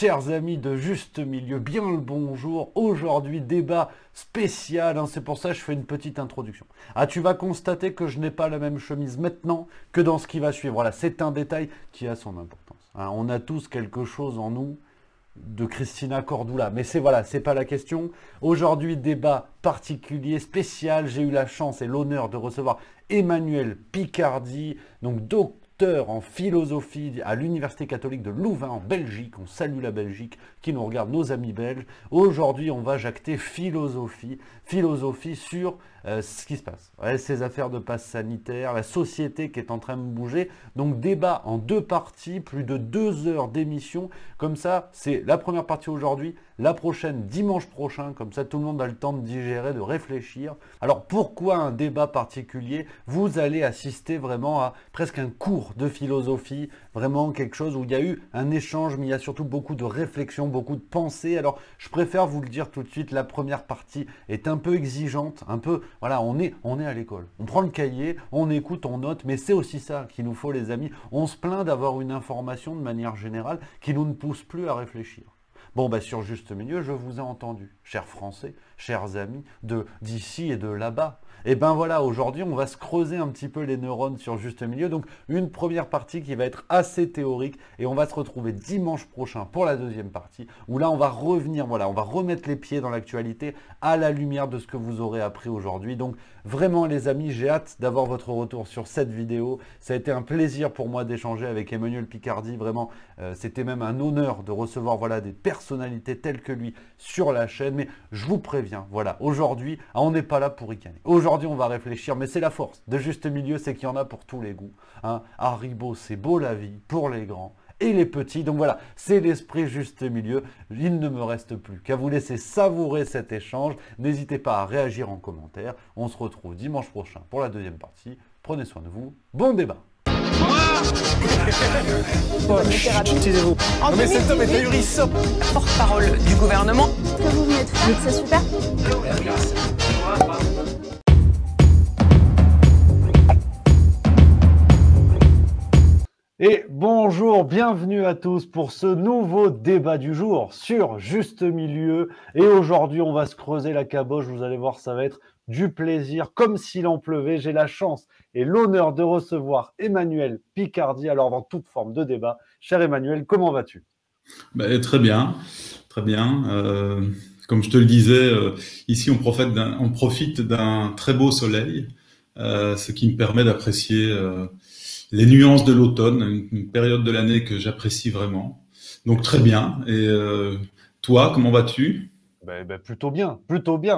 Chers amis de Juste Milieu, bien le bonjour. Aujourd'hui, débat spécial, hein, c'est pour ça que je fais une petite introduction. Ah, tu vas constater que je n'ai pas la même chemise maintenant que dans ce qui va suivre. Voilà, c'est un détail qui a son importance. Hein, on a tous quelque chose en nous de Christina Cordula, mais c'est pas la question. Aujourd'hui, débat particulier, spécial. J'ai eu la chance et l'honneur de recevoir Emmanuel Picardi, donc docteur en philosophie à l'Université catholique de Louvain en Belgique. On salue la Belgique qui nous regarde, nos amis belges. Aujourd'hui, on va jacter philosophie sur ce qui se passe. Ouais, ces affaires de passe sanitaire, la société qui est en train de bouger. Donc débat en deux parties, plus de 2 heures d'émission. Comme ça, c'est la première partie aujourd'hui, la prochaine dimanche prochain. Comme ça, tout le monde a le temps de digérer, de réfléchir. Alors pourquoi un débat particulier? Vous allez assister vraiment à presque un cours de philosophie, vraiment quelque chose où il y a eu un échange, mais il y a surtout beaucoup de réflexion, beaucoup de pensées. Alors je préfère vous le dire tout de suite, la première partie est un peu exigeante, un peu, voilà, on est à l'école. On prend le cahier, on écoute, on note, mais c'est aussi ça qu'il nous faut les amis. On se plaint d'avoir une information de manière générale qui nous ne pousse plus à réfléchir. Bon, bah, sur Juste Milieu, je vous ai entendu, chers Français, chers amis, d'ici et de là-bas. Et ben voilà, aujourd'hui, on va se creuser un petit peu les neurones sur Juste Milieu. Donc, une première partie qui va être assez théorique et on va se retrouver dimanche prochain pour la deuxième partie où là, on va revenir, voilà, on va remettre les pieds dans l'actualité à la lumière de ce que vous aurez appris aujourd'hui. Donc, vraiment, les amis, j'ai hâte d'avoir votre retour sur cette vidéo. Ça a été un plaisir pour moi d'échanger avec Emmanuel Picardi. Vraiment, c'était même un honneur de recevoir, voilà, des personnalités telles que lui sur la chaîne. Mais je vous préviens, voilà, aujourd'hui, on n'est pas là pour ricaner. Aujourd'hui, on va réfléchir, mais c'est la force de Juste Milieu, c'est qu'il y en a pour tous les goûts. Hein. Haribo, c'est beau la vie pour les grands et les petits. Donc voilà, c'est l'esprit Juste Milieu. Il ne me reste plus qu'à vous laisser savourer cet échange. N'hésitez pas à réagir en commentaire. On se retrouve dimanche prochain pour la deuxième partie. Prenez soin de vous. Bon débat. Taisez-vous. Non mais cet homme est ahurissant. Porte-parole du gouvernement. Ce que vous venez de faire, c'est super. Et bonjour, bienvenue à tous pour ce nouveau débat du jour sur Juste Milieu. Et aujourd'hui, on va se creuser la caboche. Vous allez voir, ça va être du plaisir, comme s'il en pleuvait. J'ai la chance et l'honneur de recevoir Emmanuel Picardi, alors dans toute forme de débat. Cher Emmanuel, comment vas-tu? Très bien, très bien. Comme je te le disais, ici on profite d'un très beau soleil, ce qui me permet d'apprécier les nuances de l'automne, une période de l'année que j'apprécie vraiment. Donc très bien. Et toi, comment vas-tu? Plutôt bien,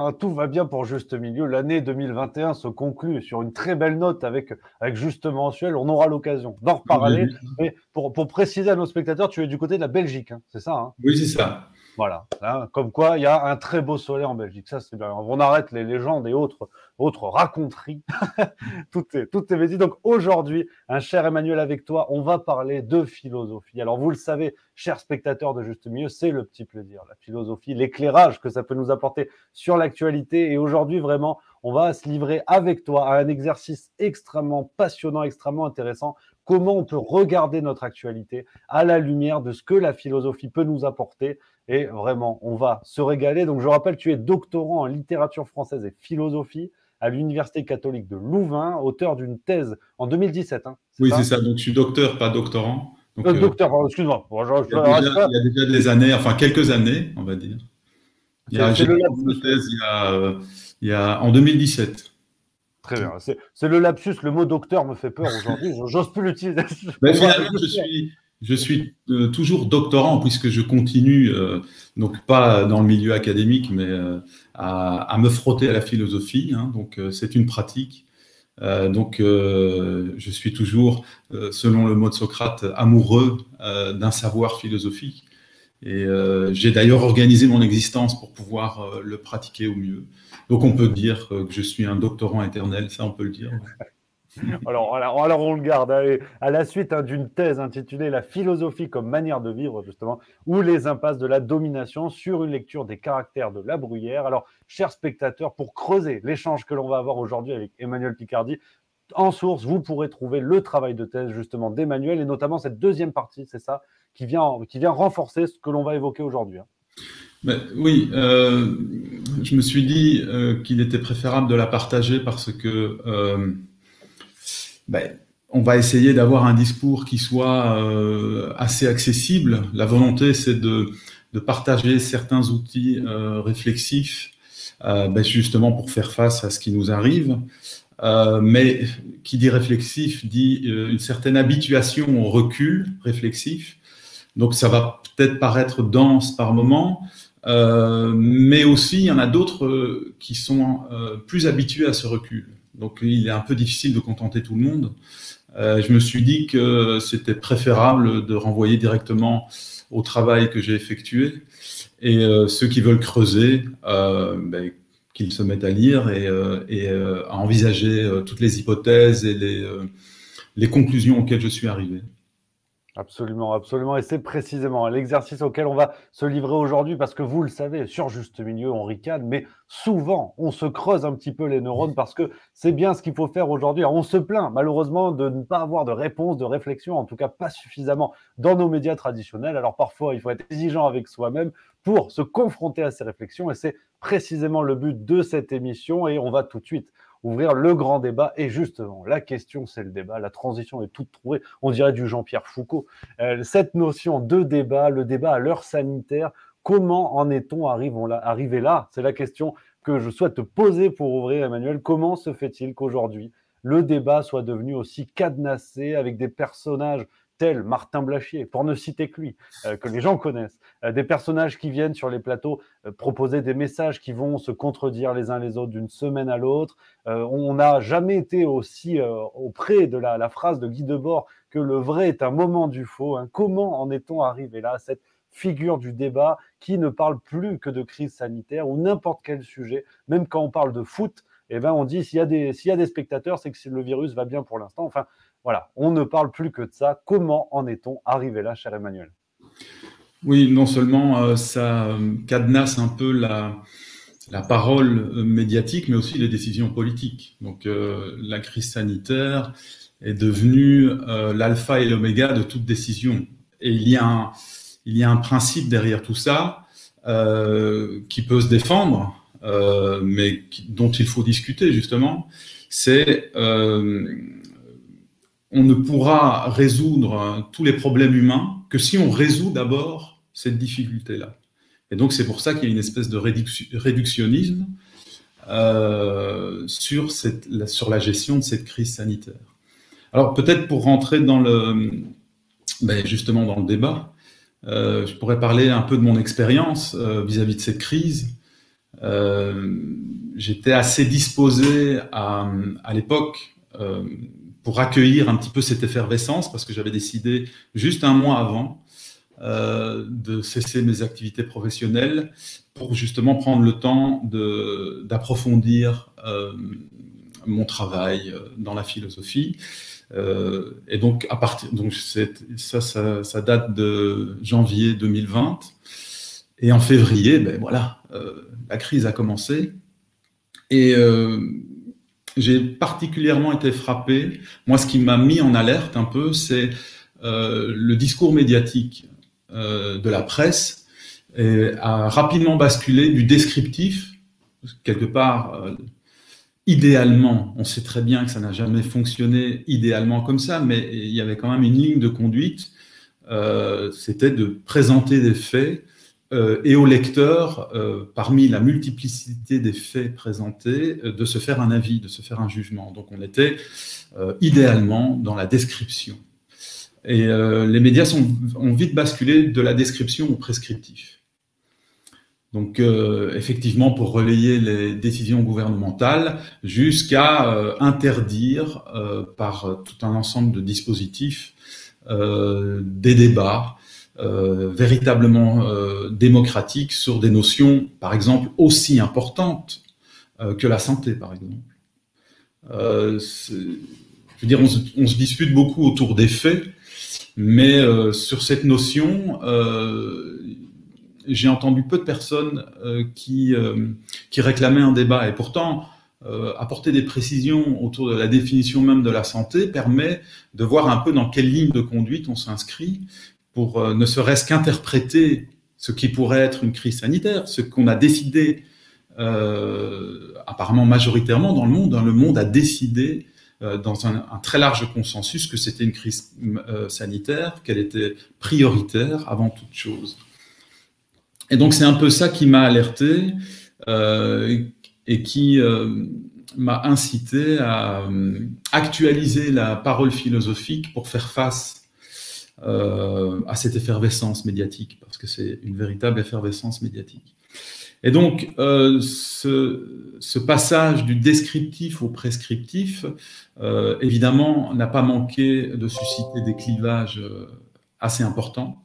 hein. Tout va bien pour Juste Milieu. L'année 2021 se conclut sur une très belle note avec Juste Mensuel. On aura l'occasion d'en reparler. Mais pour préciser à nos spectateurs, tu es du côté de la Belgique, hein, c'est ça, hein? Oui, c'est ça. Voilà, hein, comme quoi il y a un très beau soleil en Belgique, ça c'est bien. On arrête les légendes et autres raconteries. tout est bêtise. Donc aujourd'hui, un cher Emmanuel avec toi, on va parler de philosophie. Alors vous le savez, chers spectateurs de Juste Milieu, c'est le petit plaisir, la philosophie, l'éclairage que ça peut nous apporter sur l'actualité. Et aujourd'hui, vraiment, on va se livrer avec toi à un exercice extrêmement passionnant, extrêmement intéressant. Comment on peut regarder notre actualité à la lumière de ce que la philosophie peut nous apporter. Et vraiment, on va se régaler. Donc, je rappelle, tu es doctorant en littérature française et philosophie à l'Université catholique de Louvain, auteur d'une thèse en 2017. Hein, oui, c'est ça. Donc, je suis docteur, pas doctorant. Donc, docteur, excuse-moi. Bon, il y a déjà des années, enfin quelques années, on va dire. J'ai fait une thèse en 2017. Très bien. C'est le lapsus. Le mot docteur me fait peur aujourd'hui. J'ose plus l'utiliser. Finalement, je suis toujours doctorant puisque je continue, donc pas dans le milieu académique, mais à me frotter à la philosophie. Hein, donc, c'est une pratique. Je suis toujours, selon le mot de Socrate, amoureux d'un savoir philosophique. Et j'ai d'ailleurs organisé mon existence pour pouvoir le pratiquer au mieux. Donc on peut dire que je suis un doctorant éternel, ça on peut le dire. Alors on le garde. Allez, à la suite d'une thèse intitulée La philosophie comme manière de vivre, justement, ou les impasses de la domination sur une lecture des caractères de La Bruyère. Alors, chers spectateurs, pour creuser l'échange que l'on va avoir aujourd'hui avec Emmanuel Picardi, en source, vous pourrez trouver le travail de thèse justement d'Emmanuel et notamment cette deuxième partie, c'est ça, qui vient renforcer ce que l'on va évoquer aujourd'hui. Ben, oui, je me suis dit qu'il était préférable de la partager parce que on va essayer d'avoir un discours qui soit assez accessible. La volonté, c'est de partager certains outils réflexifs, justement pour faire face à ce qui nous arrive. Mais qui dit réflexif dit une certaine habituation au recul réflexif. Donc ça va peut-être paraître dense par moment, mais aussi il y en a d'autres qui sont plus habitués à ce recul. Donc il est un peu difficile de contenter tout le monde. Je me suis dit que c'était préférable de renvoyer directement au travail que j'ai effectué, et ceux qui veulent creuser, qu'ils se mettent à lire et à envisager toutes les hypothèses et les conclusions auxquelles je suis arrivé. Absolument, absolument. Et c'est précisément l'exercice auquel on va se livrer aujourd'hui, parce que vous le savez, sur Juste Milieu, on ricane, mais souvent, on se creuse un petit peu les neurones, parce que c'est bien ce qu'il faut faire aujourd'hui. Alors, on se plaint, malheureusement, de ne pas avoir de réponse, de réflexion, en tout cas pas suffisamment dans nos médias traditionnels. Alors, parfois, il faut être exigeant avec soi-même pour se confronter à ces réflexions, et c'est précisément le but de cette émission, et on va tout de suite ouvrir le grand débat. Et justement, la question, c'est le débat. La transition est toute trouvée. On dirait du Jean-Pierre Foucault. Cette notion de débat, le débat à l'heure sanitaire, comment en est-on arrivé là? C'est la question que je souhaite te poser pour ouvrir, Emmanuel. Comment se fait-il qu'aujourd'hui, le débat soit devenu aussi cadenassé avec des personnages tels Martin Blachier, pour ne citer que lui, que les gens connaissent, des personnages qui viennent sur les plateaux proposer des messages qui vont se contredire les uns les autres d'une semaine à l'autre. On n'a jamais été aussi auprès de la phrase de Guy Debord que le vrai est un moment du faux. Hein. Comment en est-on arrivé là, cette figure du débat qui ne parle plus que de crise sanitaire ou n'importe quel sujet, même quand on parle de foot, on dit s'il y a des spectateurs, c'est que le virus va bien pour l'instant. Enfin, voilà, on ne parle plus que de ça. Comment en est-on arrivé là, cher Emmanuel? Oui, non seulement ça cadenasse un peu la parole médiatique, mais aussi les décisions politiques. Donc la crise sanitaire est devenue l'alpha et l'oméga de toute décision. Et il y a un principe derrière tout ça qui peut se défendre, mais dont il faut discuter justement. C'est on ne pourra résoudre tous les problèmes humains que si on résout d'abord cette difficulté-là. Et donc c'est pour ça qu'il y a une espèce de réductionnisme sur la gestion de cette crise sanitaire. Alors peut-être pour rentrer justement dans le débat, je pourrais parler un peu de mon expérience vis-à-vis de cette crise. J'étais assez disposé à l'époque pour accueillir un petit peu cette effervescence, parce que j'avais décidé juste un mois avant de cesser mes activités professionnelles pour justement prendre le temps d'approfondir mon travail dans la philosophie. Et donc, ça date de janvier 2020. Et en février, la crise a commencé. Et j'ai particulièrement été frappé. Moi, ce qui m'a mis en alerte un peu, c'est le discours médiatique de la presse a rapidement basculé du descriptif, quelque part, idéalement, on sait très bien que ça n'a jamais fonctionné idéalement comme ça, mais il y avait quand même une ligne de conduite, c'était de présenter des faits et au lecteur, parmi la multiplicité des faits présentés, de se faire un avis, de se faire un jugement. Donc on était idéalement dans la description. Et les médias ont vite basculé de la description au prescriptif. Donc effectivement, pour relayer les décisions gouvernementales, jusqu'à interdire par tout un ensemble de dispositifs des débats véritablement démocratiques sur des notions, par exemple, aussi importantes que la santé, par exemple. Je veux dire, on se dispute beaucoup autour des faits, mais sur cette notion, j'ai entendu peu de personnes qui réclamaient un débat. Et pourtant, apporter des précisions autour de la définition même de la santé permet de voir un peu dans quelle ligne de conduite on s'inscrit ne serait-ce qu'interpréter ce qui pourrait être une crise sanitaire, ce qu'on a décidé apparemment majoritairement dans le monde. Le monde a décidé dans un très large consensus que c'était une crise sanitaire, qu'elle était prioritaire avant toute chose. Et donc c'est un peu ça qui m'a alerté et qui m'a incité à actualiser la parole philosophique pour faire face à cette effervescence médiatique, parce que c'est une véritable effervescence médiatique. Et donc, ce passage du descriptif au prescriptif, évidemment, n'a pas manqué de susciter des clivages assez importants,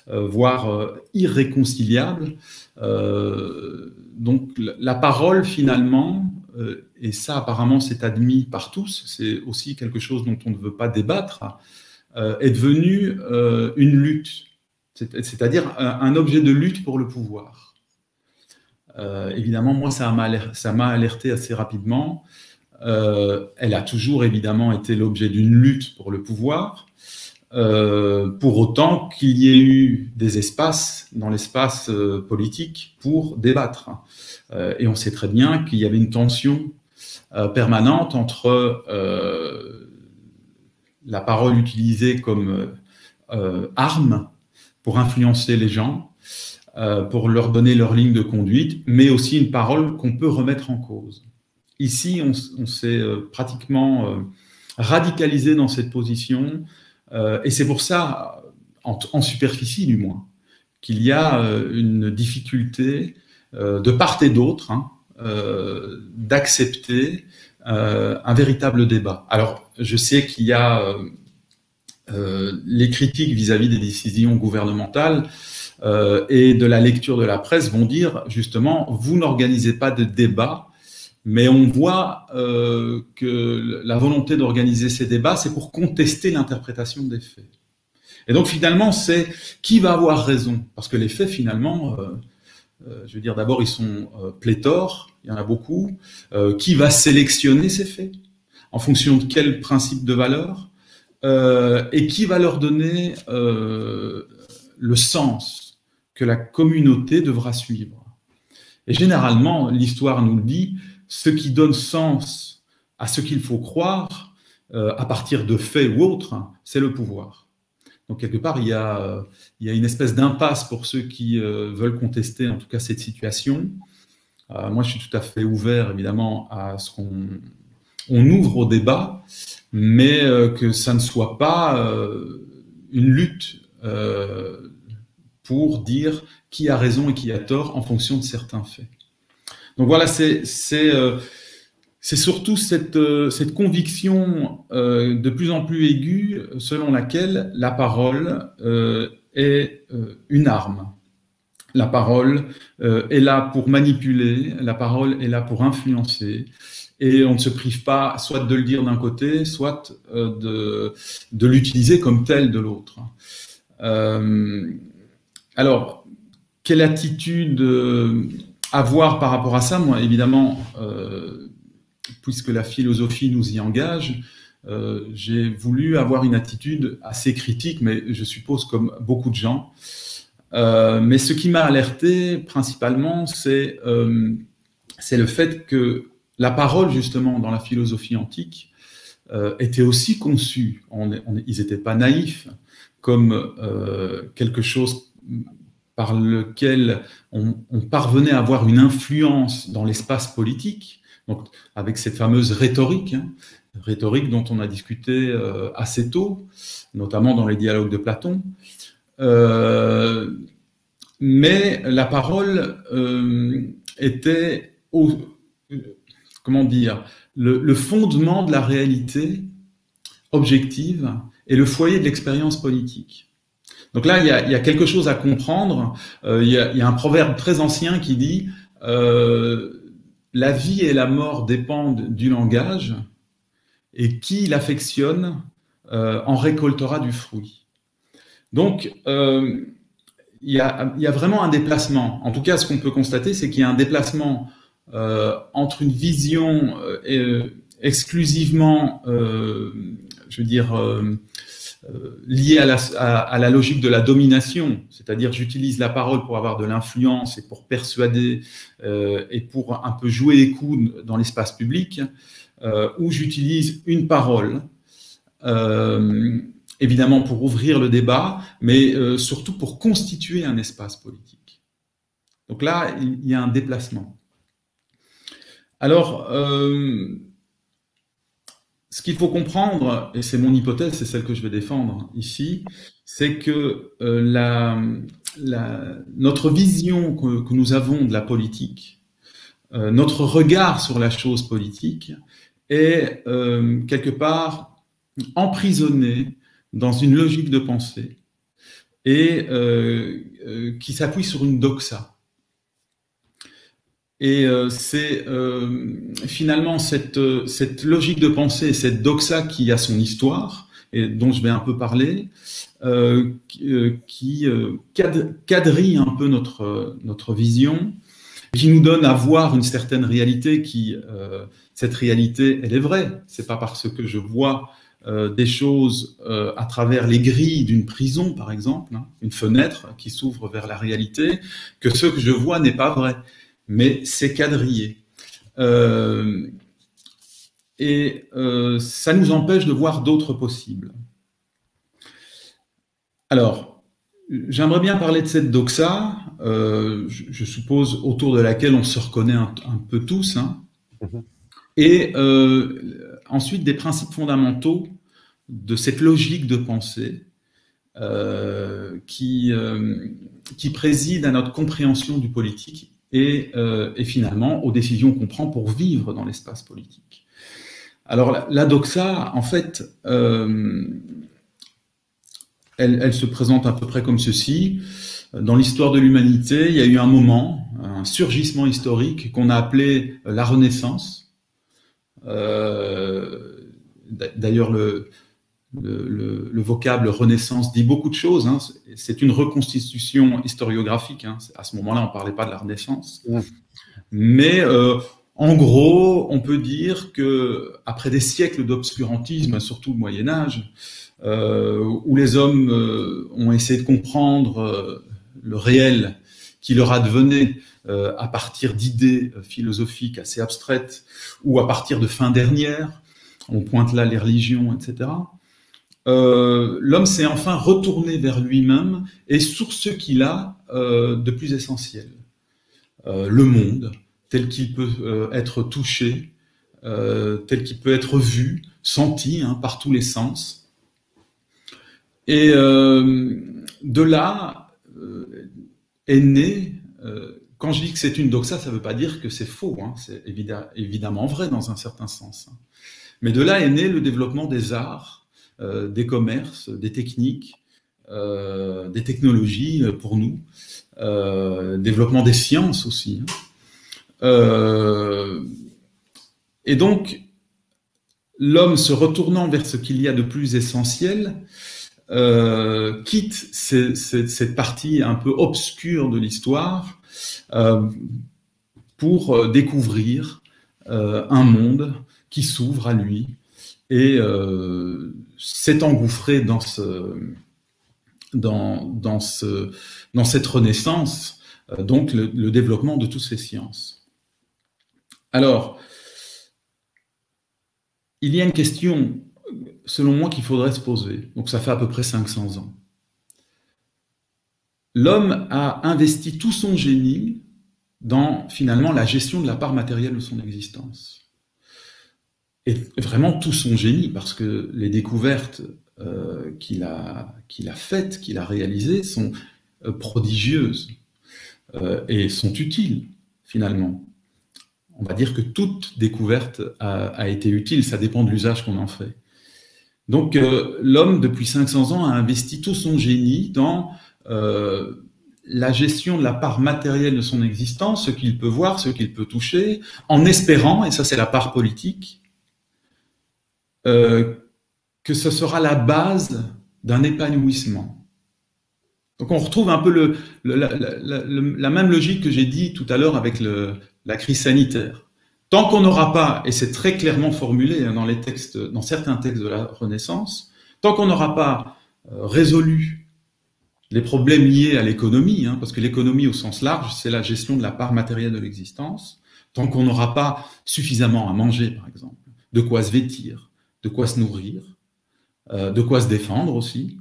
voire irréconciliables. Donc, la parole, finalement, et ça, apparemment, c'est admis par tous, c'est aussi quelque chose dont on ne veut pas débattre, est devenue une lutte, c'est-à-dire un objet de lutte pour le pouvoir. Évidemment, moi, ça m'a alerté assez rapidement. Elle a toujours, évidemment, été l'objet d'une lutte pour le pouvoir, pour autant qu'il y ait eu des espaces dans l'espace politique pour débattre. Et on sait très bien qu'il y avait une tension permanente entre la parole utilisée comme arme pour influencer les gens, pour leur donner leur ligne de conduite, mais aussi une parole qu'on peut remettre en cause. Ici, on s'est pratiquement radicalisé dans cette position, et c'est pour ça, en superficie du moins, qu'il y a une difficulté de part et d'autre d'accepter un véritable débat. Alors, je sais qu'il y a les critiques vis-à-vis des décisions gouvernementales et de la lecture de la presse vont dire justement, vous n'organisez pas de débat, mais on voit que la volonté d'organiser ces débats, c'est pour contester l'interprétation des faits. Et donc finalement, c'est qui va avoir raison? Parce que les faits, finalement, je veux dire, d'abord, ils sont pléthores, il y en a beaucoup. Qui va sélectionner ces faits? En fonction de quel principe de valeur? Et qui va leur donner le sens que la communauté devra suivre? Et généralement, l'histoire nous le dit, ce qui donne sens à ce qu'il faut croire, à partir de faits ou autres, c'est le pouvoir. Donc, quelque part, il y a une espèce d'impasse pour ceux qui veulent contester, en tout cas, cette situation. Moi, je suis tout à fait ouvert, évidemment, à ce qu'on ouvre au débat, mais que ça ne soit pas une lutte pour dire qui a raison et qui a tort en fonction de certains faits. Donc voilà, c'est surtout cette conviction de plus en plus aiguë selon laquelle la parole est une arme. La parole est là pour manipuler, la parole est là pour influencer, et on ne se prive pas soit de le dire d'un côté, soit de l'utiliser comme tel de l'autre. Alors, quelle attitude avoir par rapport à ça? Moi, évidemment, puisque la philosophie nous y engage, j'ai voulu avoir une attitude assez critique, mais je suppose comme beaucoup de gens. Mais ce qui m'a alerté principalement, c'est le fait que la parole, justement, dans la philosophie antique, était aussi conçue, ils n'étaient pas naïfs, comme quelque chose par lequel on parvenait à avoir une influence dans l'espace politique, donc avec cette fameuse rhétorique, rhétorique dont on a discuté assez tôt, notamment dans les dialogues de Platon. Mais la parole était, comment dire, le fondement de la réalité objective et le foyer de l'expérience politique. Donc là, il y a quelque chose à comprendre. Il y a un proverbe très ancien qui dit la vie et la mort dépendent du langage, et qui l'affectionne en récoltera du fruit. Donc, il y a vraiment un déplacement. En tout cas, ce qu'on peut constater, c'est qu'il y a un déplacement entre une vision exclusivement, je veux dire, lié à la logique de la domination, c'est-à-dire j'utilise la parole pour avoir de l'influence et pour persuader et pour un peu jouer les coudes dans l'espace public, où j'utilise une parole, évidemment pour ouvrir le débat, mais surtout pour constituer un espace politique. Donc là, il y a un déplacement. Alors, ce qu'il faut comprendre, et c'est mon hypothèse, c'est celle que je vais défendre ici, c'est que notre vision que nous avons de la politique, notre regard sur la chose politique, est quelque part emprisonné dans une logique de pensée et qui s'appuie sur une doxa. Et c'est finalement cette logique de pensée, cette doxa qui a son histoire, et dont je vais un peu parler, qui quadrille un peu notre vision, qui nous donne à voir une certaine réalité cette réalité, elle est vraie. C'est pas parce que je vois des choses à travers les grilles d'une prison, par exemple, hein, une fenêtre qui s'ouvre vers la réalité, que ce que je vois n'est pas vrai. Mais c'est quadrillé. Et ça nous empêche de voir d'autres possibles. Alors, j'aimerais bien parler de cette doxa, je suppose autour de laquelle on se reconnaît un peu tous, hein, et ensuite des principes fondamentaux de cette logique de pensée qui préside à notre compréhension du politique et finalement aux décisions qu'on prend pour vivre dans l'espace politique. Alors la doxa, en fait, elle se présente à peu près comme ceci. Dans l'histoire de l'humanité, il y a eu un moment, un surgissement historique qu'on a appelé la Renaissance. D'ailleurs, le vocable Renaissance dit beaucoup de choses. Hein. C'est une reconstitution historiographique. Hein. À ce moment-là, on ne parlait pas de la Renaissance. Ouais. Mais en gros, on peut dire que après des siècles d'obscurantisme, surtout au Moyen Âge, où les hommes ont essayé de comprendre le réel qui leur advenait à partir d'idées philosophiques assez abstraites ou à partir de fins dernières, on pointe là les religions, etc. L'homme s'est enfin retourné vers lui-même et sur ce qu'il a de plus essentiel. Le monde, tel qu'il peut être touché, tel qu'il peut être vu, senti hein, par tous les sens. Et de là est né, quand je dis que c'est une doxa, ça ne veut pas dire que c'est faux, hein, c'est évidemment vrai dans un certain sens. Hein. Mais de là est né le développement des arts, des commerces, des techniques, des technologies pour nous, développement des sciences aussi. Et donc, l'homme se retournant vers ce qu'il y a de plus essentiel, quitte cette partie un peu obscure de l'histoire pour découvrir un monde qui s'ouvre à lui et s'est engouffré dans cette renaissance, donc le développement de toutes ces sciences. Alors, il y a une question, selon moi, qu'il faudrait se poser. Donc ça fait à peu près 500 ans. L'homme a investi tout son génie dans, finalement, la gestion de la part matérielle de son existence. Et vraiment tout son génie, parce que les découvertes qu'il a faites, qu'il a réalisées, sont prodigieuses et sont utiles, finalement. On va dire que toute découverte a été utile, ça dépend de l'usage qu'on en fait. Donc l'homme, depuis 500 ans, a investi tout son génie dans la gestion de la part matérielle de son existence, ce qu'il peut voir, ce qu'il peut toucher, en espérant, et ça c'est la part politique, que ce sera la base d'un épanouissement. Donc on retrouve un peu la même logique que j'ai dit tout à l'heure avec la crise sanitaire. Tant qu'on n'aura pas, et c'est très clairement formulé dans certains textes de la Renaissance, Tant qu'on n'aura pas résolu les problèmes liés à l'économie, hein, parce que l'économie au sens large, c'est la gestion de la part matérielle de l'existence, tant qu'on n'aura pas suffisamment à manger, par exemple, de quoi se vêtir, de quoi se nourrir, de quoi se défendre aussi,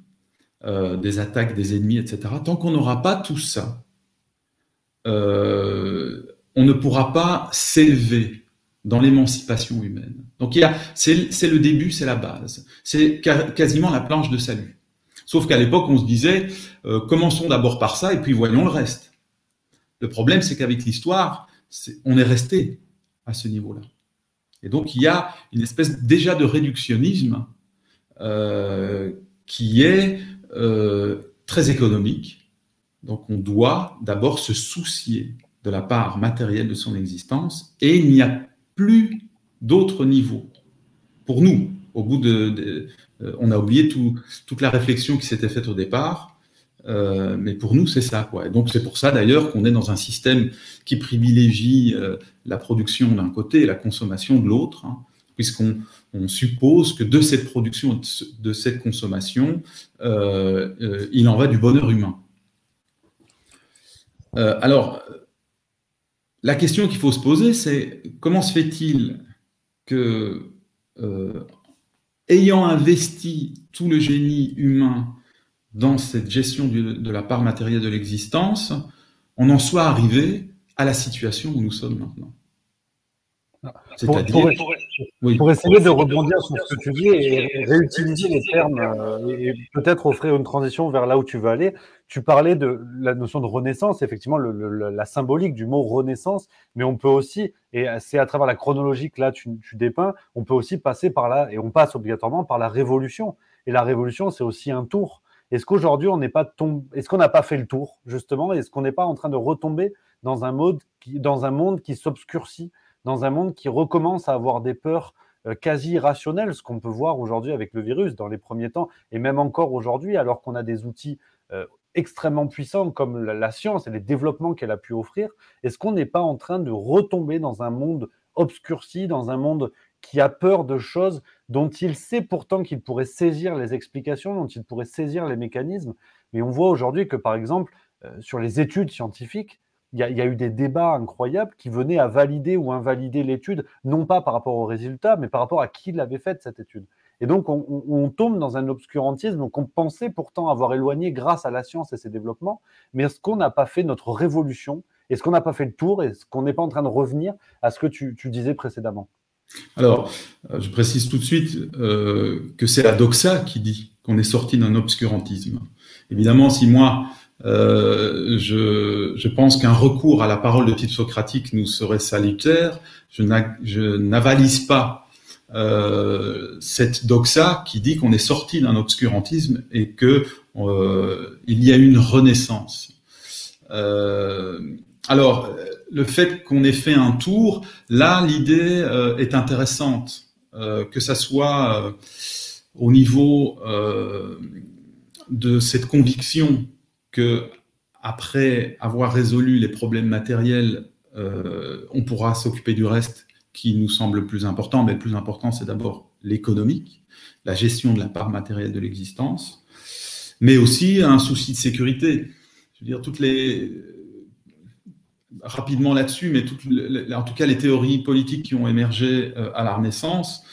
des attaques des ennemis, etc. Tant qu'on n'aura pas tout ça, on ne pourra pas s'élever dans l'émancipation humaine. Donc c'est le début, c'est la base. C'est quasiment la planche de salut. Sauf qu'à l'époque, on se disait, commençons d'abord par ça et puis voyons le reste. Le problème, c'est qu'avec l'histoire, on est resté à ce niveau-là. Et donc, il y a une espèce déjà de réductionnisme qui est très économique. Donc, on doit d'abord se soucier de la part matérielle de son existence et il n'y a plus d'autre niveau pour nous. Au bout on a oublié toute la réflexion qui s'était faite au départ, mais pour nous, c'est ça, quoi. Et donc, c'est pour ça, d'ailleurs, qu'on est dans un système qui privilégie la production d'un côté et la consommation de l'autre, hein, puisqu'on suppose que de cette production, de cette consommation, il en va du bonheur humain. Alors, la question qu'il faut se poser, c'est comment se fait-il que, ayant investi tout le génie humain dans cette gestion de la part matérielle de l'existence, on en soit arrivé à la situation où nous sommes maintenant. Pour essayer de rebondir sur ce que tu dis et réutiliser les termes et peut-être offrir une transition vers là où tu veux aller, tu parlais de la notion de renaissance, effectivement la symbolique du mot renaissance, mais on peut aussi, et c'est à travers la chronologie que là tu dépeins, on peut aussi passer par là, et on passe obligatoirement par la révolution. Et la révolution, c'est aussi un tour. Est-ce qu'aujourd'hui, est-ce qu'on n'a pas fait le tour, justement? Est-ce qu'on n'est pas en train de retomber dans un monde qui s'obscurcit, dans un monde qui recommence à avoir des peurs quasi irrationnelles, ce qu'on peut voir aujourd'hui avec le virus dans les premiers temps, et même encore aujourd'hui, alors qu'on a des outils extrêmement puissants comme la science et les développements qu'elle a pu offrir, est-ce qu'on n'est pas en train de retomber dans un monde obscurci, dans un monde qui a peur de choses dont il sait pourtant qu'il pourrait saisir les explications, dont il pourrait saisir les mécanismes. Mais on voit aujourd'hui que, par exemple, sur les études scientifiques, il y a eu des débats incroyables qui venaient à valider ou invalider l'étude, non pas par rapport aux résultats, mais par rapport à qui l'avait faite, cette étude. Et donc, on tombe dans un obscurantisme qu'on pensait pourtant avoir éloigné grâce à la science et ses développements. Mais est-ce qu'on n'a pas fait notre révolution? Est-ce qu'on n'a pas fait le tour? Est-ce qu'on n'est pas en train de revenir à ce que tu disais précédemment? Alors, je précise tout de suite que c'est la doxa qui dit qu'on est sorti d'un obscurantisme. Évidemment, si moi, je pense qu'un recours à la parole de type socratique nous serait salutaire, je n'avalise pas cette doxa qui dit qu'on est sorti d'un obscurantisme et que il y a une renaissance. Alors, le fait qu'on ait fait un tour, là, l'idée est intéressante, que ça soit au niveau de cette conviction que, après avoir résolu les problèmes matériels, on pourra s'occuper du reste qui nous semble le plus important. Mais le plus important, c'est d'abord l'économique, la gestion de la part matérielle de l'existence, mais aussi un souci de sécurité. Je veux dire, rapidement là-dessus, mais en tout cas les théories politiques qui ont émergé à la Renaissance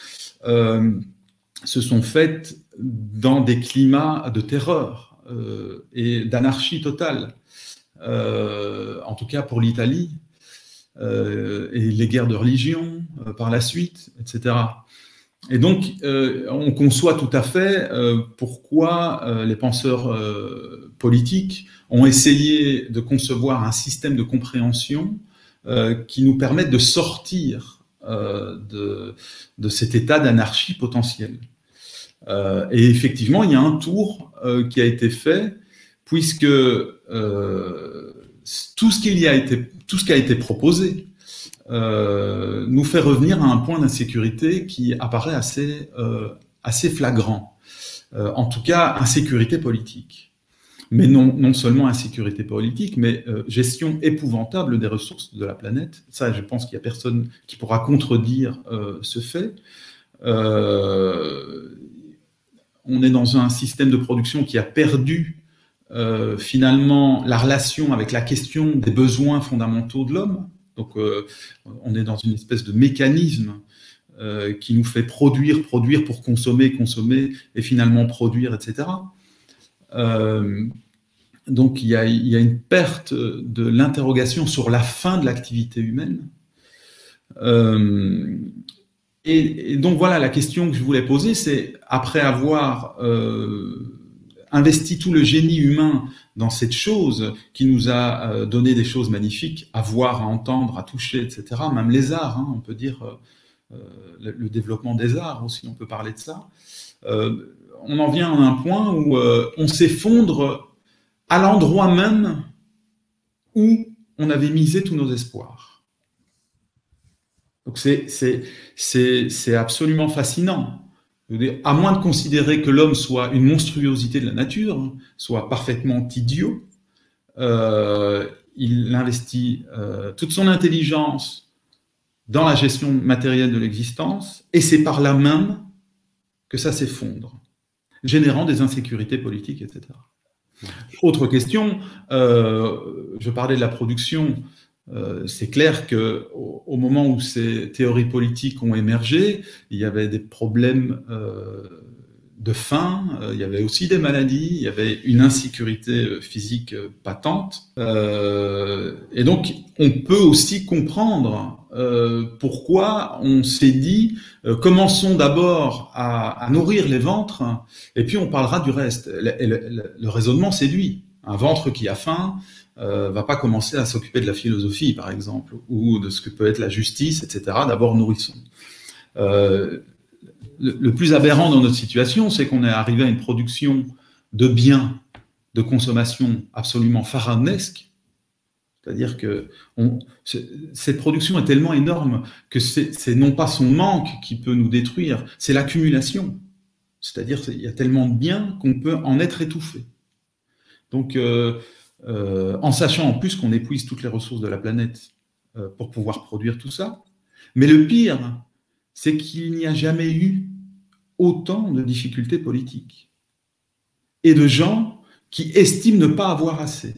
se sont faites dans des climats de terreur et d'anarchie totale, en tout cas pour l'Italie, et les guerres de religion par la suite, etc. Et donc, on conçoit tout à fait pourquoi les penseurs politiques ont essayé de concevoir un système de compréhension qui nous permette de sortir de cet état d'anarchie potentielle. Et effectivement, il y a un tour qui a été fait, puisque tout ce qui a été proposé nous fait revenir à un point d'insécurité qui apparaît assez flagrant. En tout cas, insécurité politique. Mais non seulement insécurité politique, mais gestion épouvantable des ressources de la planète. Ça, je pense qu'il n'y a personne qui pourra contredire ce fait. on est dans un système de production qui a perdu finalement la relation avec la question des besoins fondamentaux de l'homme. Donc on est dans une espèce de mécanisme qui nous fait produire pour consommer et finalement produire, etc. Donc il y a une perte de l'interrogation sur la fin de l'activité humaine. Et donc voilà, la question que je voulais poser, c'est après avoir investi tout le génie humain dans cette chose qui nous a donné des choses magnifiques à voir, à entendre, à toucher, etc. Même les arts, hein, on peut dire le développement des arts aussi, on peut parler de ça. On en vient à un point où on s'effondre à l'endroit même où on avait misé tous nos espoirs. Donc c'est absolument fascinant. À moins de considérer que l'homme soit une monstruosité de la nature, soit parfaitement idiot, il investit toute son intelligence dans la gestion matérielle de l'existence, et c'est par là même que ça s'effondre, générant des insécurités politiques, etc. Autre question, je parlais de la production. C'est clair qu'au moment où ces théories politiques ont émergé, il y avait des problèmes de faim, il y avait aussi des maladies, il y avait une insécurité physique patente. Et donc, on peut aussi comprendre pourquoi on s'est dit commençons d'abord à nourrir les ventres, et puis on parlera du reste. Le raisonnement séduit. Un ventre qui a faim va pas commencer à s'occuper de la philosophie, par exemple, ou de ce que peut être la justice, etc. D'abord, nourrissons. Le plus aberrant dans notre situation, c'est qu'on est arrivé à une production de biens de consommation absolument pharaonesque. C'est-à-dire que cette production est tellement énorme que c'est non pas son manque qui peut nous détruire, c'est l'accumulation. C'est-à-dire qu'il y a tellement de biens qu'on peut en être étouffé. Donc, en sachant en plus qu'on épuise toutes les ressources de la planète pour pouvoir produire tout ça. Mais le pire, c'est qu'il n'y a jamais eu autant de difficultés politiques et de gens qui estiment ne pas avoir assez,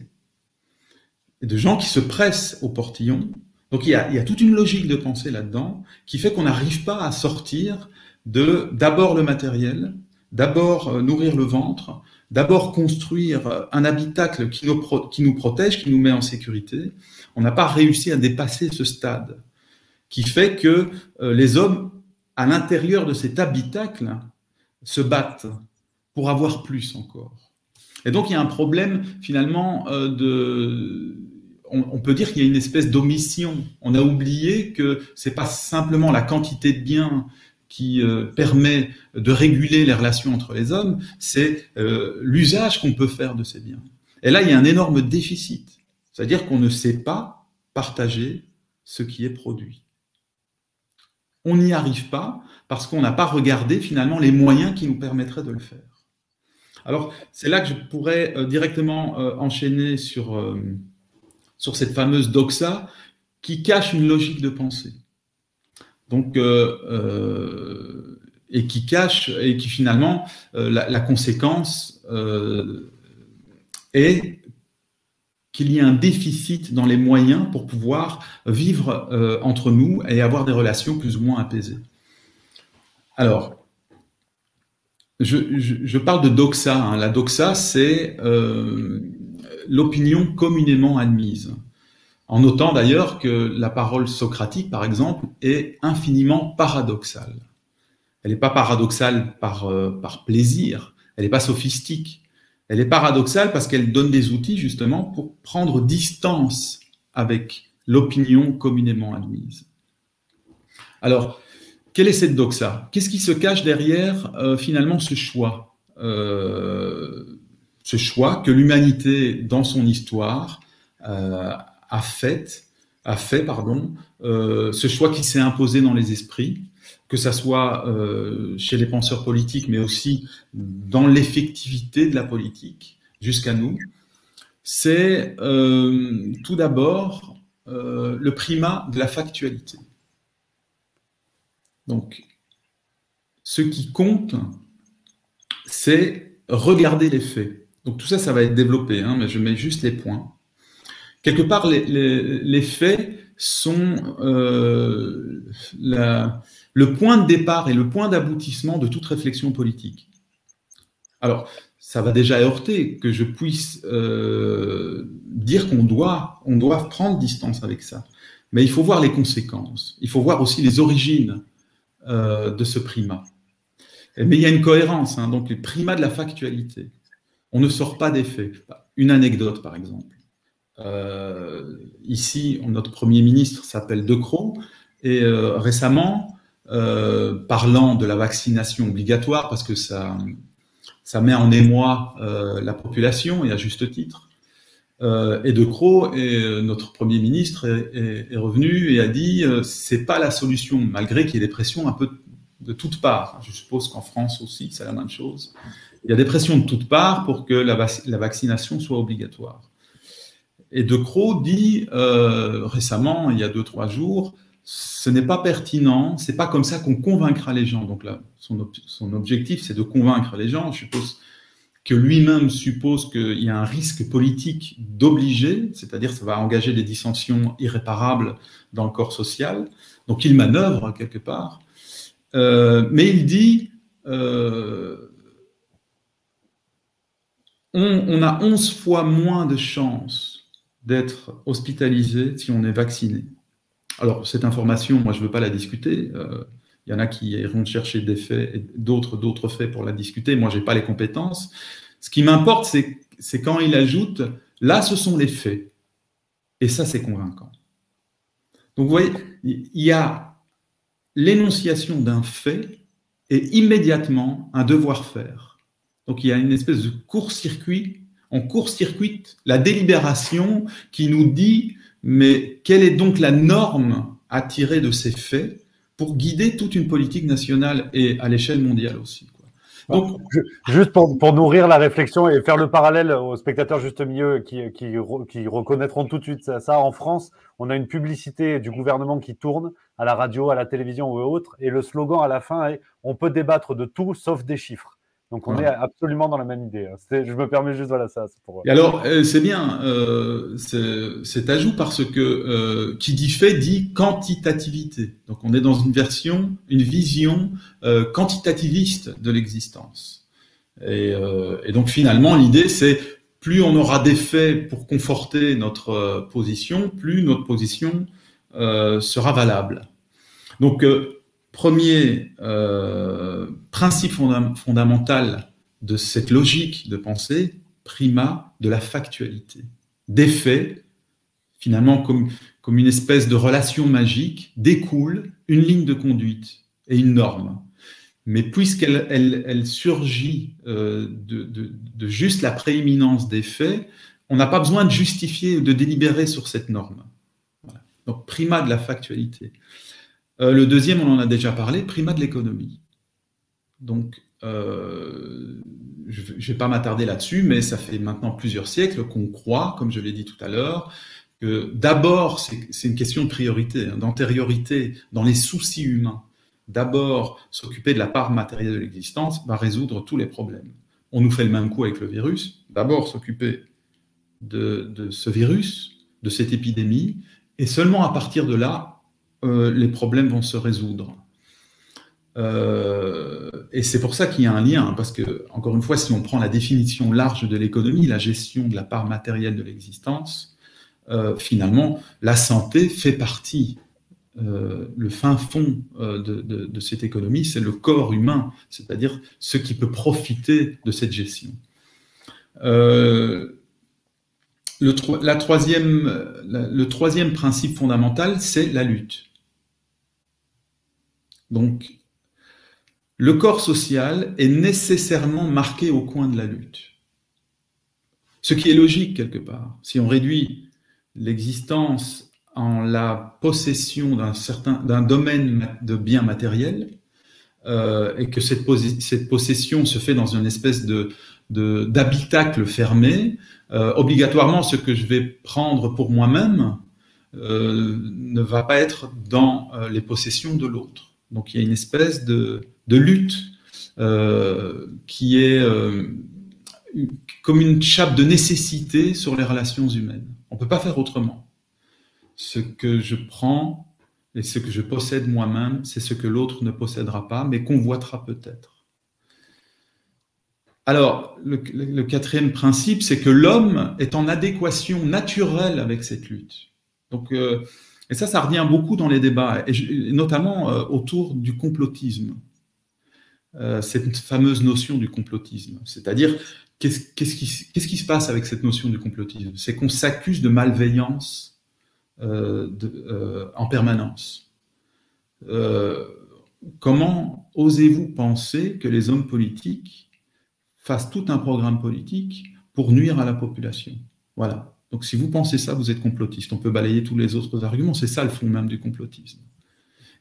et de gens qui se pressent au portillon. Donc il y a toute une logique de pensée là-dedans qui fait qu'on n'arrive pas à sortir d'abord le matériel, d'abord nourrir le ventre, d'abord construire un habitacle qui nous protège, qui nous met en sécurité. On n'a pas réussi à dépasser ce stade qui fait que les hommes, à l'intérieur de cet habitacle, se battent pour avoir plus encore. Et donc il y a un problème finalement on peut dire qu'il y a une espèce d'omission. On a oublié que c'est pas simplement la quantité de biens qui permet de réguler les relations entre les hommes, c'est l'usage qu'on peut faire de ces biens. Et là, il y a un énorme déficit. C'est-à-dire qu'on ne sait pas partager ce qui est produit. On n'y arrive pas parce qu'on n'a pas regardé finalement les moyens qui nous permettraient de le faire. Alors, c'est là que je pourrais directement enchaîner sur cette fameuse doxa qui cache une logique de pensée. Donc, et qui cache, et qui finalement, la conséquence est qu'il y a un déficit dans les moyens pour pouvoir vivre entre nous et avoir des relations plus ou moins apaisées. Alors, je parle de doxa. Hein. La doxa, c'est l'opinion communément admise. En notant d'ailleurs que la parole socratique, par exemple, est infiniment paradoxale. Elle n'est pas paradoxale par plaisir, elle n'est pas sophistique. Elle est paradoxale parce qu'elle donne des outils justement pour prendre distance avec l'opinion communément admise. Alors, quelle est cette doxa? Qu'est-ce qui se cache derrière finalement ce choix? Ce choix que l'humanité, dans son histoire, a fait, ce choix qui s'est imposé dans les esprits, que ça soit chez les penseurs politiques, mais aussi dans l'effectivité de la politique, jusqu'à nous, c'est tout d'abord le primat de la factualité. Donc, ce qui compte, c'est regarder les faits. Donc tout ça, ça va être développé, hein, mais je mets juste les points. Quelque part, les faits sont le point de départ et le point d'aboutissement de toute réflexion politique. Alors, ça va déjà heurter que je puisse dire qu'on doit prendre distance avec ça. Mais il faut voir les conséquences. Il faut voir aussi les origines de ce primat. Mais il y a une cohérence, hein, donc les primats de la factualité. On ne sort pas des faits. Une anecdote, par exemple. Ici, notre Premier ministre s'appelle De Croo, et récemment, parlant de la vaccination obligatoire, parce que ça met en émoi la population, et à juste titre, et De Croo, notre Premier ministre, est revenu et a dit c'est pas la solution, malgré qu'il y ait des pressions un peu de toutes parts. Je suppose qu'en France aussi, c'est la même chose. Il y a des pressions de toutes parts pour que la vaccination soit obligatoire. Et De Croo dit récemment, il y a 2-3 jours, ce n'est pas pertinent, c'est pas comme ça qu'on convaincra les gens. Donc là, son objectif, c'est de convaincre les gens. Je suppose que lui-même suppose qu'il y a un risque politique d'obliger, c'est-à-dire que ça va engager des dissensions irréparables dans le corps social. Donc il manœuvre quelque part. Mais il dit on a 11 fois moins de chances d'être hospitalisé si on est vacciné. Alors, cette information, moi, je ne veux pas la discuter. Il y en a qui iront chercher des faits et d'autres faits pour la discuter. Moi, je n'ai pas les compétences. Ce qui m'importe, c'est quand il ajoute « là, ce sont les faits ». Et ça, c'est convaincant. Donc, vous voyez, il y a l'énonciation d'un fait et immédiatement un devoir-faire. Donc, il y a une espèce de court-circuit. On court-circuite la délibération qui nous dit mais quelle est donc la norme à tirer de ces faits pour guider toute une politique nationale et à l'échelle mondiale aussi, quoi. Donc, juste pour nourrir la réflexion et faire le parallèle aux spectateurs juste milieu qui reconnaîtront tout de suite ça, en France, on a une publicité du gouvernement qui tourne à la radio, à la télévision ou autre, et le slogan à la fin est « on peut débattre de tout sauf des chiffres ». Donc, on est absolument dans la même idée. Je me permets juste, voilà, ça. Pour... Et alors, c'est bien cet ajout parce que qui dit fait dit quantitativité. Donc, on est dans une vision quantitativiste de l'existence. Et donc, finalement, l'idée, c'est plus on aura des faits pour conforter notre position, plus notre position sera valable. Donc, premier principe fondamental de cette logique de pensée, primat de la factualité. Des faits, finalement, comme une espèce de relation magique, découle une ligne de conduite et une norme. Mais puisqu'elle surgit de juste la prééminence des faits, on n'a pas besoin de justifier ou de délibérer sur cette norme. Voilà. Donc, primat de la factualité. Le deuxième, on en a déjà parlé, primat de l'économie. Donc, je ne vais pas m'attarder là-dessus, mais ça fait maintenant plusieurs siècles qu'on croit, comme je l'ai dit tout à l'heure, que d'abord, c'est une question de priorité, hein, d'antériorité dans les soucis humains. D'abord, s'occuper de la part matérielle de l'existence va résoudre tous les problèmes. On nous fait le même coup avec le virus. D'abord, s'occuper de ce virus, de cette épidémie, et seulement à partir de là, les problèmes vont se résoudre. Et c'est pour ça qu'il y a un lien, parce que, encore une fois, si on prend la définition large de l'économie, la gestion de la part matérielle de l'existence, finalement, la santé fait partie, le fin fond de cette économie, c'est le corps humain, c'est-à-dire ce qui peut profiter de cette gestion. Le troisième principe fondamental, c'est la lutte. Donc, le corps social est nécessairement marqué au coin de la lutte. Ce qui est logique quelque part. Si on réduit l'existence en la possession d'un domaine de biens matériels, et que cette possession se fait dans une espèce d'habitacle fermé, obligatoirement ce que je vais prendre pour moi-même ne va pas être dans les possessions de l'autre. Donc il y a une espèce de lutte qui est comme une chape de nécessité sur les relations humaines. On ne peut pas faire autrement. Ce que je prends et ce que je possède moi-même, c'est ce que l'autre ne possédera pas, mais convoitera peut-être. Alors, le quatrième principe, c'est que l'homme est en adéquation naturelle avec cette lutte. Donc, et ça revient beaucoup dans les débats, et notamment autour du complotisme. Cette fameuse notion du complotisme. C'est-à-dire, qu'est-ce qui se passe avec cette notion du complotisme? C'est qu'on s'accuse de malveillance en permanence. Comment osez-vous penser que les hommes politiques fassent tout un programme politique pour nuire à la population? Voilà. Donc si vous pensez ça, vous êtes complotiste. On peut balayer tous les autres arguments. C'est ça le fond même du complotisme.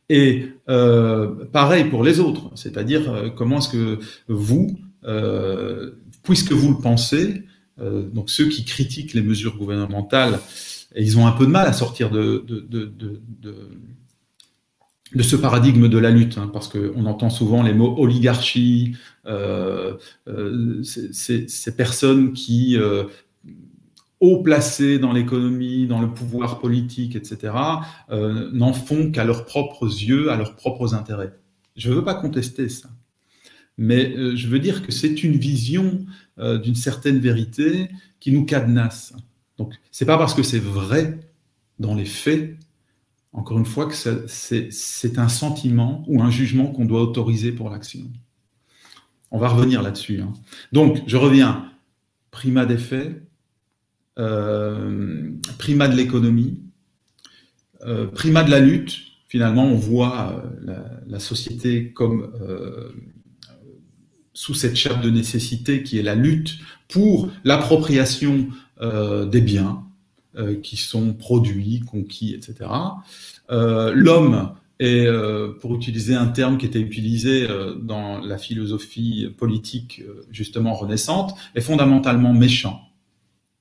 Et pareil pour les autres. C'est-à-dire, comment est-ce que vous, puisque vous le pensez, donc ceux qui critiquent les mesures gouvernementales, ils ont un peu de mal à sortir de ce paradigme de la lutte, hein, parce qu'on entend souvent les mots oligarchie, ces personnes qui, haut placées dans l'économie, dans le pouvoir politique, etc., n'en font qu'à leurs propres yeux, à leurs propres intérêts. Je ne veux pas contester ça, mais je veux dire que c'est une vision d'une certaine vérité qui nous cadenasse. Donc, c'est pas parce que c'est vrai dans les faits, encore une fois, que c'est un sentiment ou un jugement qu'on doit autoriser pour l'action. On va revenir là-dessus, hein. Donc, je reviens. Primat des faits, primat de l'économie, primat de la lutte. Finalement, on voit la société comme sous cette chape de nécessité qui est la lutte pour l'appropriation des biens qui sont produits, conquis, etc. L'homme est, pour utiliser un terme qui était utilisé dans la philosophie politique justement renaissante, est fondamentalement méchant.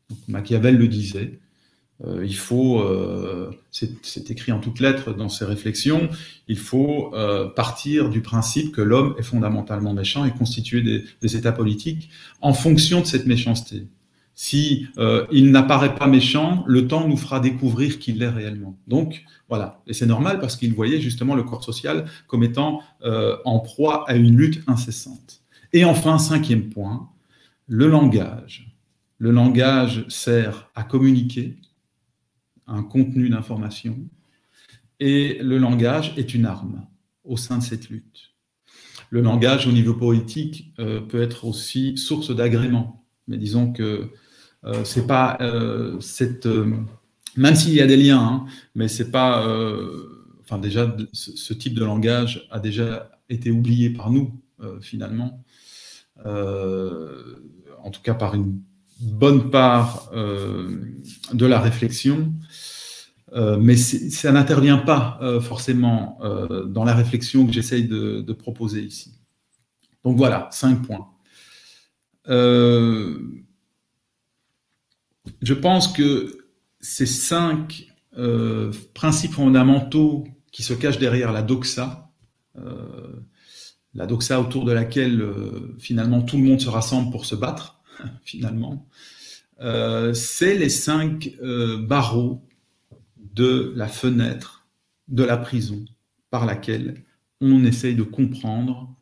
Donc, Machiavel le disait. Il faut, c'est écrit en toutes lettres dans ses réflexions, il faut partir du principe que l'homme est fondamentalement méchant et constituer des états politiques en fonction de cette méchanceté. Si il n'apparaît pas méchant, le temps nous fera découvrir qu'il l'est réellement. Donc, voilà. Et c'est normal parce qu'il voyait justement le corps social comme étant en proie à une lutte incessante. Et enfin, cinquième point, le langage. Le langage sert à communiquer un contenu d'information et le langage est une arme au sein de cette lutte. Le langage au niveau politique peut être aussi source d'agrément. Mais disons que c'est pas même s'il y a des liens, hein, mais c'est pas enfin déjà ce type de langage a déjà été oublié par nous finalement, en tout cas par une bonne part de la réflexion, mais ça n'intervient pas forcément dans la réflexion que j'essaye de proposer ici. Donc voilà, 5 points. Je pense que ces 5 principes fondamentaux qui se cachent derrière la doxa autour de laquelle finalement tout le monde se rassemble pour se battre, finalement, c'est les 5 barreaux de la fenêtre de la prison par laquelle on essaye de comprendre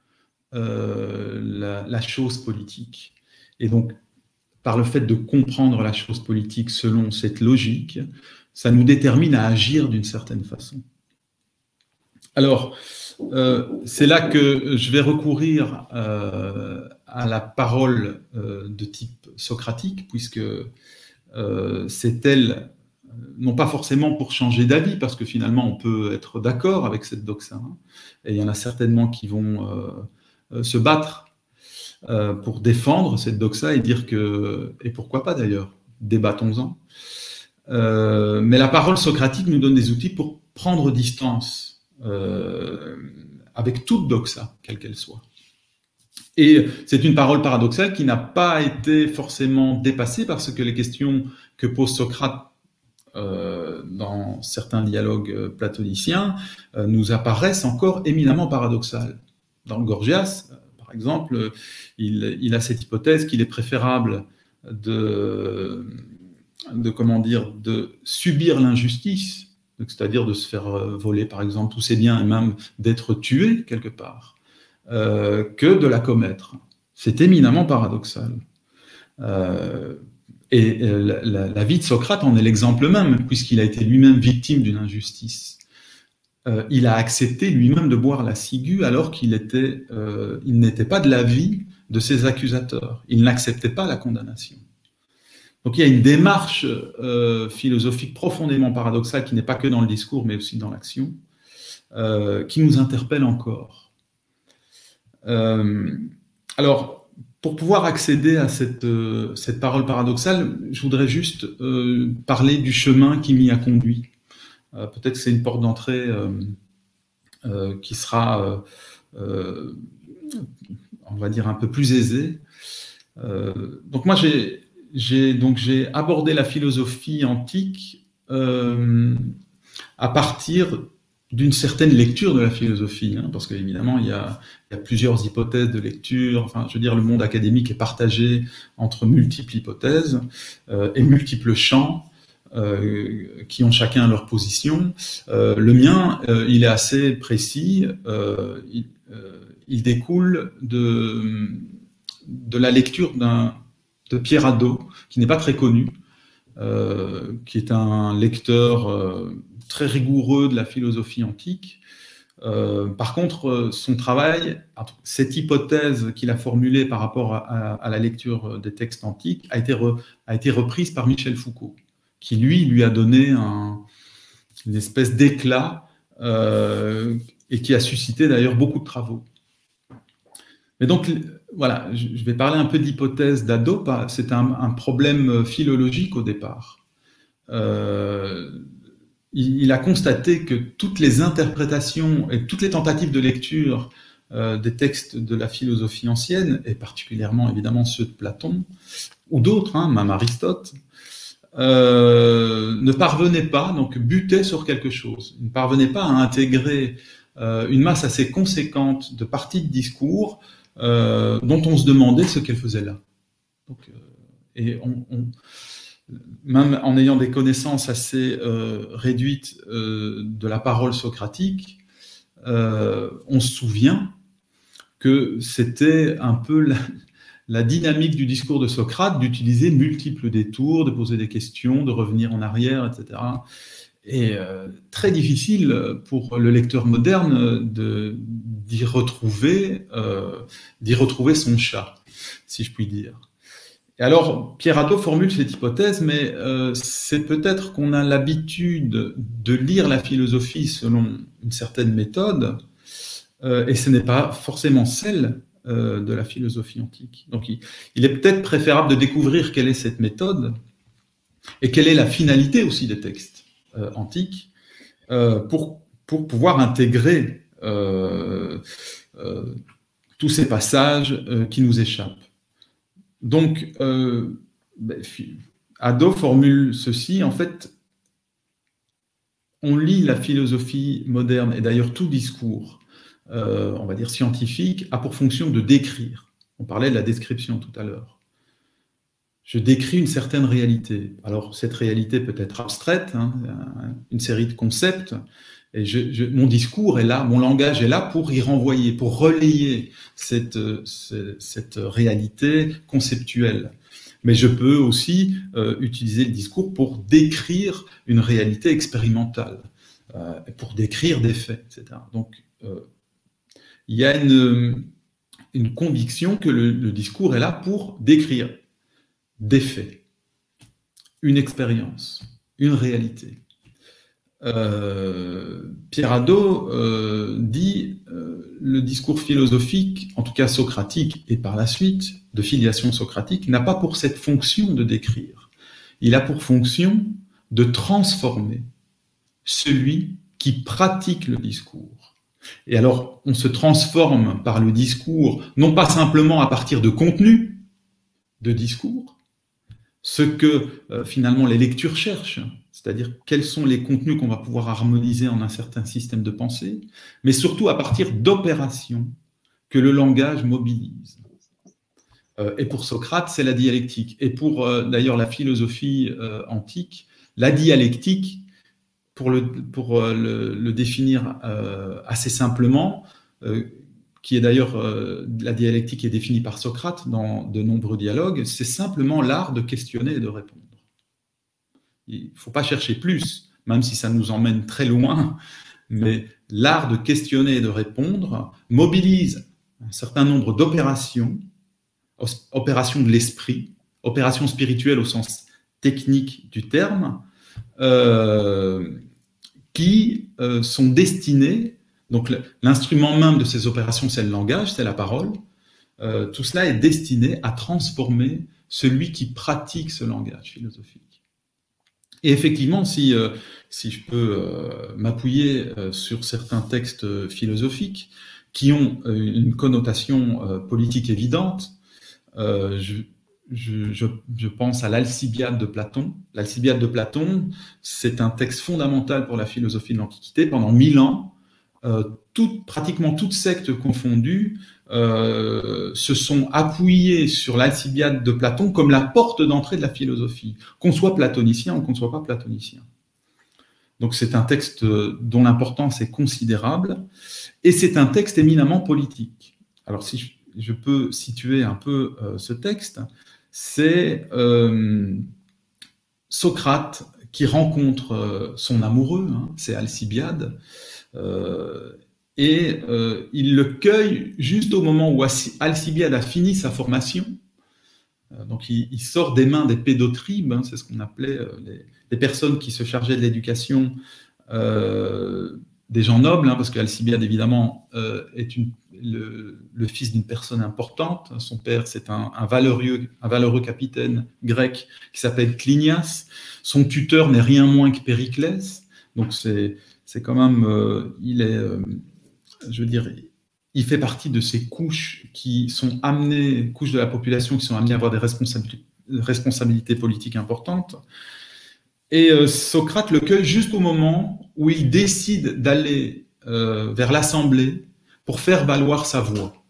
la chose politique. Et donc, par le fait de comprendre la chose politique selon cette logique, ça nous détermine à agir d'une certaine façon. Alors, c'est là que je vais recourir à la parole de type socratique, puisque c'est elle, non pas forcément pour changer d'avis, parce que finalement on peut être d'accord avec cette doxa, hein, et il y en a certainement qui vont se battre pour défendre cette doxa et dire que, et pourquoi pas d'ailleurs, débattons-en. Mais la parole socratique nous donne des outils pour prendre distance avec toute doxa, quelle qu'elle soit. Et c'est une parole paradoxale qui n'a pas été forcément dépassée parce que les questions que pose Socrate dans certains dialogues platoniciens nous apparaissent encore éminemment paradoxales. Dans le Gorgias, par exemple, il a cette hypothèse qu'il est préférable comment dire, de subir l'injustice, c'est-à-dire de se faire voler, par exemple, tous ses biens et même d'être tué quelque part, que de la commettre. C'est éminemment paradoxal. Et la vie de Socrate en est l'exemple même, puisqu'il a été lui-même victime d'une injustice. Il a accepté lui-même de boire la ciguë alors qu'il n'était pas de l'avis de ses accusateurs. Il n'acceptait pas la condamnation. Donc il y a une démarche philosophique profondément paradoxale qui n'est pas que dans le discours, mais aussi dans l'action, qui nous interpelle encore. Alors, pour pouvoir accéder à cette parole paradoxale, je voudrais juste parler du chemin qui m'y a conduit. Peut-être que c'est une porte d'entrée qui sera, on va dire, un peu plus aisée. Donc moi, j'ai abordé la philosophie antique à partir d'une certaine lecture de la philosophie, hein, parce qu'évidemment, il y a plusieurs hypothèses de lecture. Enfin, je veux dire, le monde académique est partagé entre multiples hypothèses et multiples champs qui ont chacun leur position. Le mien, il est assez précis. Il découle de la lecture de Pierre Hadot, qui n'est pas très connu, qui est un lecteur très rigoureux de la philosophie antique. Par contre, son travail, cette hypothèse qu'il a formulée par rapport à la lecture des textes antiques, a été reprise par Michel Foucault, qui lui a donné une espèce d'éclat et qui a suscité d'ailleurs beaucoup de travaux. Mais donc, voilà, je vais parler un peu d'hypothèse d'Hadot. C'est un problème philologique au départ. Il a constaté que toutes les interprétations et toutes les tentatives de lecture des textes de la philosophie ancienne, et particulièrement évidemment ceux de Platon, ou d'autres, hein, même Aristote, ne parvenaient pas, donc butaient sur quelque chose. Ils ne parvenaient pas à intégrer une masse assez conséquente de parties de discours dont on se demandait ce qu'elles faisaient là. Donc, et même en ayant des connaissances assez réduites de la parole socratique, on se souvient que c'était un peu la dynamique du discours de Socrate d'utiliser multiples détours, de poser des questions, de revenir en arrière, etc. Et très difficile pour le lecteur moderne d'y retrouver son chat, si je puis dire. Et alors, Pierre Hadot formule cette hypothèse, mais c'est peut-être qu'on a l'habitude de lire la philosophie selon une certaine méthode, et ce n'est pas forcément celle de la philosophie antique. Donc il est peut-être préférable de découvrir quelle est cette méthode, et quelle est la finalité aussi des textes antiques, pour pouvoir intégrer tous ces passages qui nous échappent. Donc, Hadot formule ceci, en fait, on lit la philosophie moderne, et d'ailleurs tout discours, on va dire scientifique, a pour fonction de décrire. On parlait de la description tout à l'heure. Je décris une certaine réalité. Alors, cette réalité peut être abstraite, hein, une série de concepts, et mon discours est là, mon langage est là pour y renvoyer, pour relayer cette réalité conceptuelle. Mais je peux aussi utiliser le discours pour décrire une réalité expérimentale, pour décrire des faits, etc. Donc, il y a une conviction que le discours est là pour décrire des faits, une expérience, une réalité. Pierre Hadot dit le discours philosophique, en tout cas socratique, et par la suite de filiation socratique, n'a pas pour cette fonction de décrire. Il a pour fonction de transformer celui qui pratique le discours. Et alors, on se transforme par le discours, non pas simplement à partir de contenu de discours, ce que finalement les lectures cherchent, c'est-à-dire quels sont les contenus qu'on va pouvoir harmoniser en un certain système de pensée, mais surtout à partir d'opérations que le langage mobilise. Et pour Socrate, c'est la dialectique. Et pour d'ailleurs la philosophie antique, la dialectique, pour le définir assez simplement, qui est d'ailleurs la dialectique est définie par Socrate dans de nombreux dialogues, c'est simplement l'art de questionner et de répondre. Il ne faut pas chercher plus, même si ça nous emmène très loin, mais l'art de questionner et de répondre mobilise un certain nombre d'opérations, opérations de l'esprit, opérations spirituelles au sens technique du terme, qui sont destinées, donc l'instrument même de ces opérations, c'est le langage, c'est la parole, tout cela est destiné à transformer celui qui pratique ce langage philosophique. Et effectivement, si je peux m'appuyer sur certains textes philosophiques qui ont une connotation politique évidente, je pense à l'Alcibiade de Platon. L'Alcibiade de Platon, c'est un texte fondamental pour la philosophie de l'Antiquité. Pendant 1000 ans, pratiquement toutes sectes confondues se sont appuyées sur l'Alcibiade de Platon comme la porte d'entrée de la philosophie, qu'on soit platonicien ou qu'on ne soit pas platonicien. Donc c'est un texte dont l'importance est considérable, et c'est un texte éminemment politique. Alors si je peux situer un peu ce texte, c'est Socrate qui rencontre son amoureux, c'est Alcibiade, et il le cueille juste au moment où Alcibiade a fini sa formation. Donc il sort des mains des pédotribes, c'est ce qu'on appelait les personnes qui se chargeaient de l'éducation des gens nobles, parce qu'Alcibiade évidemment est le fils d'une personne importante. Son père, c'est un valeureux capitaine grec qui s'appelle Clinias. Son tuteur n'est rien moins que Périclès. Donc c'est quand même, il fait partie de ces couches qui sont amenées, couches de la population qui sont amenées à avoir des responsabilités politiques importantes. Et Socrate le cueille juste au moment où il décide d'aller vers l'Assemblée pour faire valoir sa voix.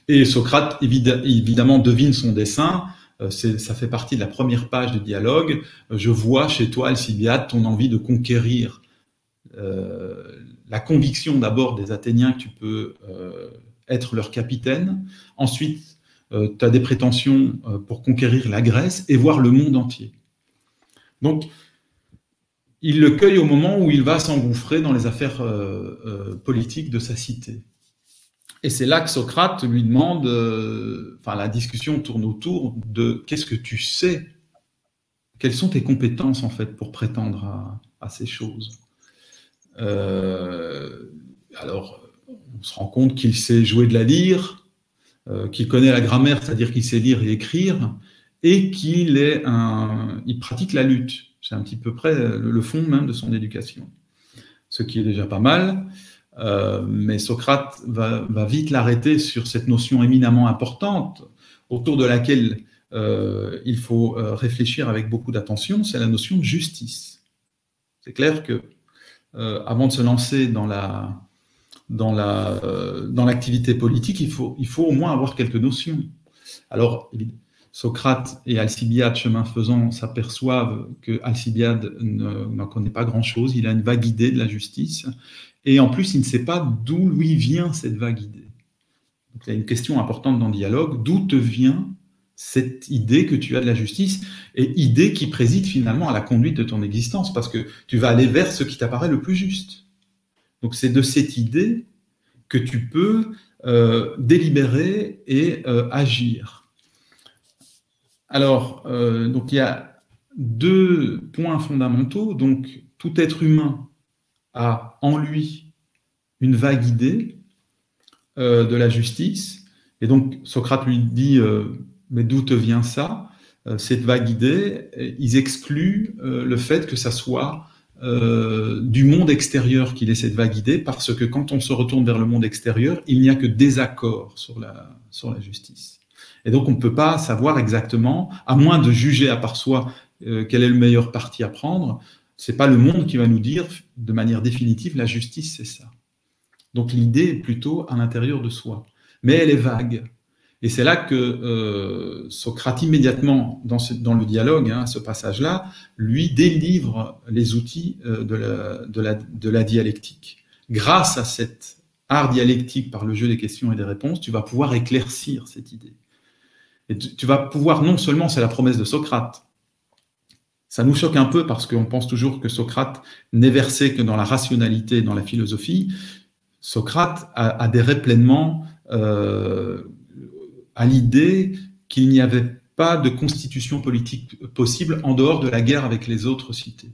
Et Socrate, évidemment, devine son dessein. Ça fait partie de la première page du dialogue. Je vois chez toi, Alcibiade, ton envie de conquérir la conviction d'abord des Athéniens que tu peux être leur capitaine. Ensuite, tu as des prétentions pour conquérir la Grèce et voir le monde entier. Donc, il le cueille au moment où il va s'engouffrer dans les affaires politiques de sa cité. Et c'est là que Socrate lui demande, la discussion tourne autour de qu'est-ce que tu sais, quelles sont tes compétences en fait pour prétendre à ces choses. Alors, on se rend compte qu'il sait jouer de la lyre, qu'il connaît la grammaire, c'est-à-dire qu'il sait lire et écrire, et qu'il pratique la lutte. C'est un petit peu près le fond même de son éducation, ce qui est déjà pas mal. Mais Socrate va vite l'arrêter sur cette notion éminemment importante, autour de laquelle il faut réfléchir avec beaucoup d'attention, c'est la notion de justice. C'est clair que avant de se lancer dans l'activité politique, il faut au moins avoir quelques notions. Alors, Socrate et Alcibiade, chemin faisant, s'aperçoivent que Alcibiade n'en connaît pas grand-chose, il a une vague idée de la justice, et en plus, il ne sait pas d'où lui vient cette vague idée. Donc, il y a une question importante dans le dialogue, d'où te vient cette idée que tu as de la justice, et idée qui préside finalement à la conduite de ton existence, parce que tu vas aller vers ce qui t'apparaît le plus juste. Donc c'est de cette idée que tu peux délibérer et agir. Alors, donc il y a deux points fondamentaux. Donc, tout être humain a en lui une vague idée de la justice, et donc Socrate lui dit mais d'où te vient ça, cette vague idée? Ils excluent le fait que ça soit du monde extérieur qu'il ait cette vague idée, parce que quand on se retourne vers le monde extérieur, il n'y a que désaccord sur la justice. Et donc on ne peut pas savoir exactement, à moins de juger à part soi quel est le meilleur parti à prendre. C'est pas le monde qui va nous dire de manière définitive la justice c'est ça. Donc l'idée est plutôt à l'intérieur de soi. mais elle est vague. Et c'est là que Socrate, immédiatement, dans le dialogue, à ce passage-là, lui délivre les outils de la dialectique. Grâce à cet art dialectique par le jeu des questions et des réponses, tu vas pouvoir éclaircir cette idée. Et tu vas pouvoir, non seulement, c'est la promesse de Socrate, ça nous choque un peu parce qu'on pense toujours que Socrate n'est versé que dans la rationalité, dans la philosophie. Socrate adhérait pleinement à l'idée qu'il n'y avait pas de constitution politique possible en dehors de la guerre avec les autres cités.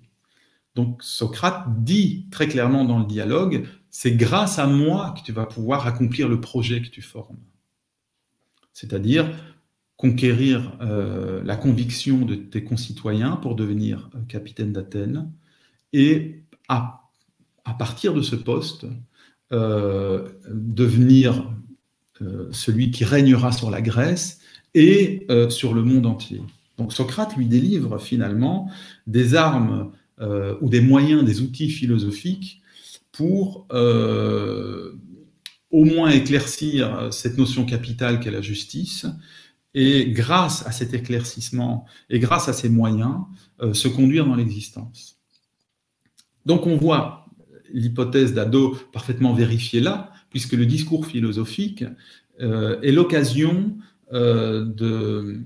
Donc Socrate dit très clairement dans le dialogue, c'est grâce à moi que tu vas pouvoir accomplir le projet que tu formes. C'est-à-dire conquérir la conviction de tes concitoyens pour devenir capitaine d'Athènes et à partir de ce poste, devenir celui qui régnera sur la Grèce et sur le monde entier. Donc Socrate lui délivre finalement des armes ou des moyens, des outils philosophiques pour au moins éclaircir cette notion capitale qu'est la justice, et grâce à cet éclaircissement et grâce à ces moyens, se conduire dans l'existence. Donc on voit l'hypothèse d'Ado parfaitement vérifiée là, puisque le discours philosophique est l'occasion de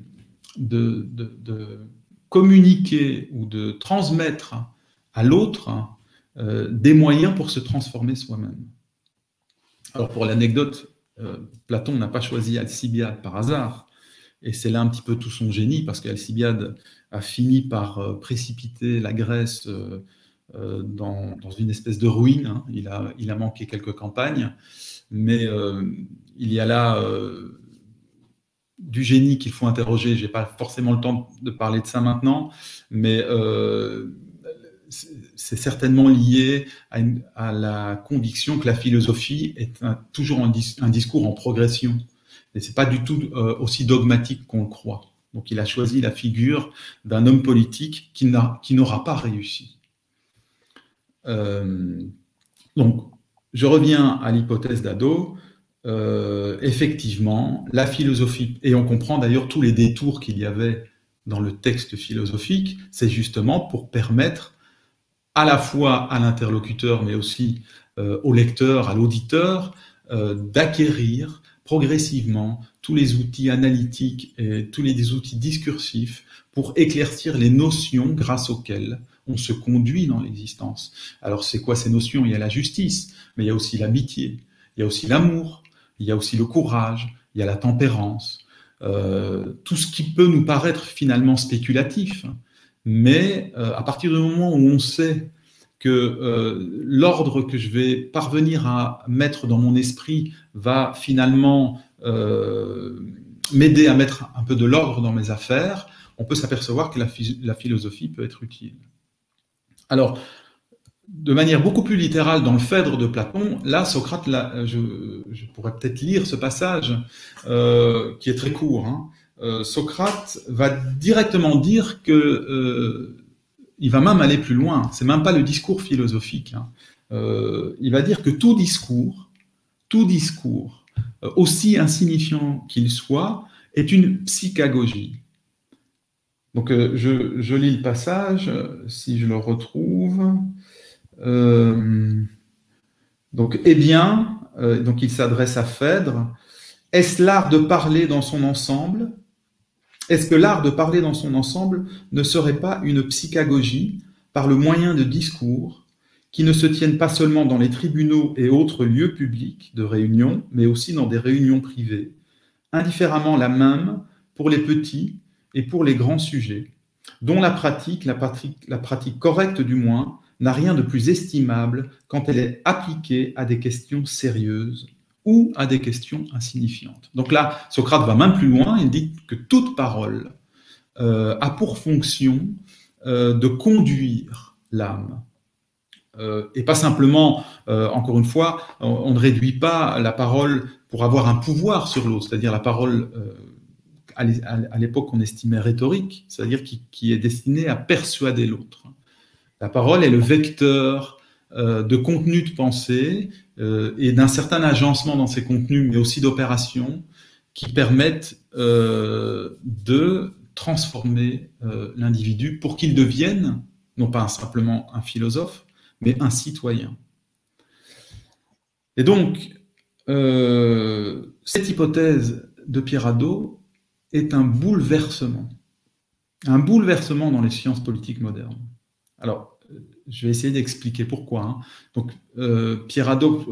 communiquer ou de transmettre à l'autre des moyens pour se transformer soi-même. Alors pour l'anecdote, Platon n'a pas choisi Alcibiade par hasard, et c'est là un petit peu tout son génie, parce qu'Alcibiade a fini par précipiter la Grèce dans une espèce de ruine. Il a manqué quelques campagnes, mais il y a là du génie qu'il faut interroger. Je n'ai pas forcément le temps de parler de ça maintenant, mais c'est certainement lié à la conviction que la philosophie est toujours un discours en progression. Et ce n'est pas du tout aussi dogmatique qu'on le croit. Donc il a choisi la figure d'un homme politique qui n'aura pas réussi. Donc, je reviens à l'hypothèse d'Ado. Effectivement, la philosophie, et on comprend d'ailleurs tous les détours qu'il y avait dans le texte philosophique, c'est justement pour permettre à la fois à l'interlocuteur, mais aussi au lecteur, à l'auditeur, d'acquérir progressivement tous les outils analytiques et tous les outils discursifs pour éclaircir les notions grâce auxquelles on se conduit dans l'existence. Alors c'est quoi ces notions? Il y a la justice, mais il y a aussi l'amitié, il y a aussi l'amour, il y a aussi le courage, il y a la tempérance, tout ce qui peut nous paraître finalement spéculatif, mais à partir du moment où on sait que l'ordre que je vais parvenir à mettre dans mon esprit va finalement m'aider à mettre un peu de l'ordre dans mes affaires, on peut s'apercevoir que la philosophie peut être utile. Alors, de manière beaucoup plus littérale, dans le Phèdre de Platon, là, Socrate, je pourrais peut-être lire ce passage qui est très court. Socrate va directement dire que il va même aller plus loin. C'est même pas le discours philosophique. Il va dire que tout discours, aussi insignifiant qu'il soit, est une psychagogie. Donc, je lis le passage, si je le retrouve. Donc, eh bien, donc il s'adresse à Phèdre, est-ce l'art de parler dans son ensemble? Est-ce que l'art de parler dans son ensemble ne serait pas une psychagogie par le moyen de discours qui ne se tiennent pas seulement dans les tribunaux et autres lieux publics de réunion, mais aussi dans des réunions privées, indifféremment la même pour les petits et pour les grands sujets, dont la pratique correcte du moins, n'a rien de plus estimable quand elle est appliquée à des questions sérieuses ou à des questions insignifiantes. Donc là, Socrate va même plus loin, il dit que toute parole a pour fonction de conduire l'âme. Et pas simplement, encore une fois, on ne réduit pas la parole pour avoir un pouvoir sur l'autre, c'est-à-dire la parole, à l'époque on estimait rhétorique, c'est-à-dire qui est destinée à persuader l'autre. La parole est le vecteur de contenu de pensée et d'un certain agencement dans ses contenus, mais aussi d'opérations qui permettent de transformer l'individu pour qu'il devienne, non pas simplement un philosophe, mais un citoyen. Et donc, cette hypothèse de Pierre Hadot est un bouleversement dans les sciences politiques modernes. Alors, je vais essayer d'expliquer pourquoi. Hein. Donc, Pierre Hadot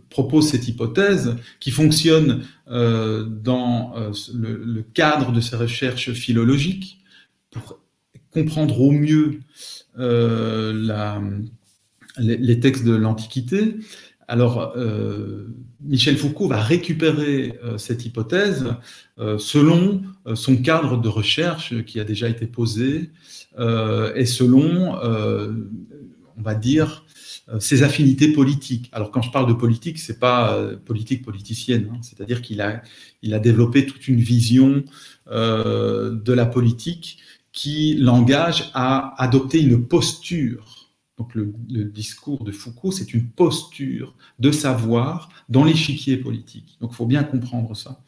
propose cette hypothèse qui fonctionne dans le cadre de ses recherches philologiques pour comprendre au mieux les textes de l'Antiquité. Alors, Michel Foucault va récupérer cette hypothèse selon son cadre de recherche qui a déjà été posé et selon, on va dire, ses affinités politiques. Alors, quand je parle de politique, c'est pas politique politicienne, hein, c'est-à-dire qu'il a développé toute une vision de la politique qui l'engage à adopter une posture. Donc le discours de Foucault, c'est une posture de savoir dans l'échiquier politique. Donc il faut bien comprendre ça.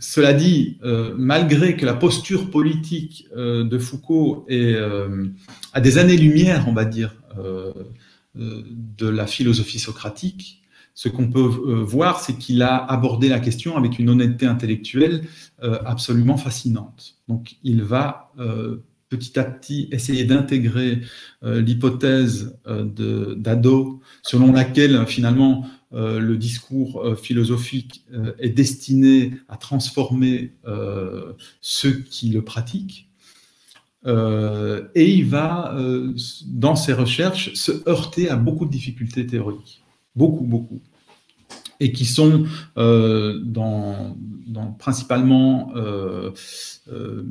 Cela dit, malgré que la posture politique de Foucault est à des années-lumière, on va dire, de la philosophie socratique, ce qu'on peut voir, c'est qu'il a abordé la question avec une honnêteté intellectuelle absolument fascinante. Donc il va petit à petit essayer d'intégrer l'hypothèse d'Hadot, selon laquelle finalement le discours philosophique est destiné à transformer ceux qui le pratiquent. Et il va, dans ses recherches, se heurter à beaucoup de difficultés théoriques. Beaucoup. Et qui sont principalement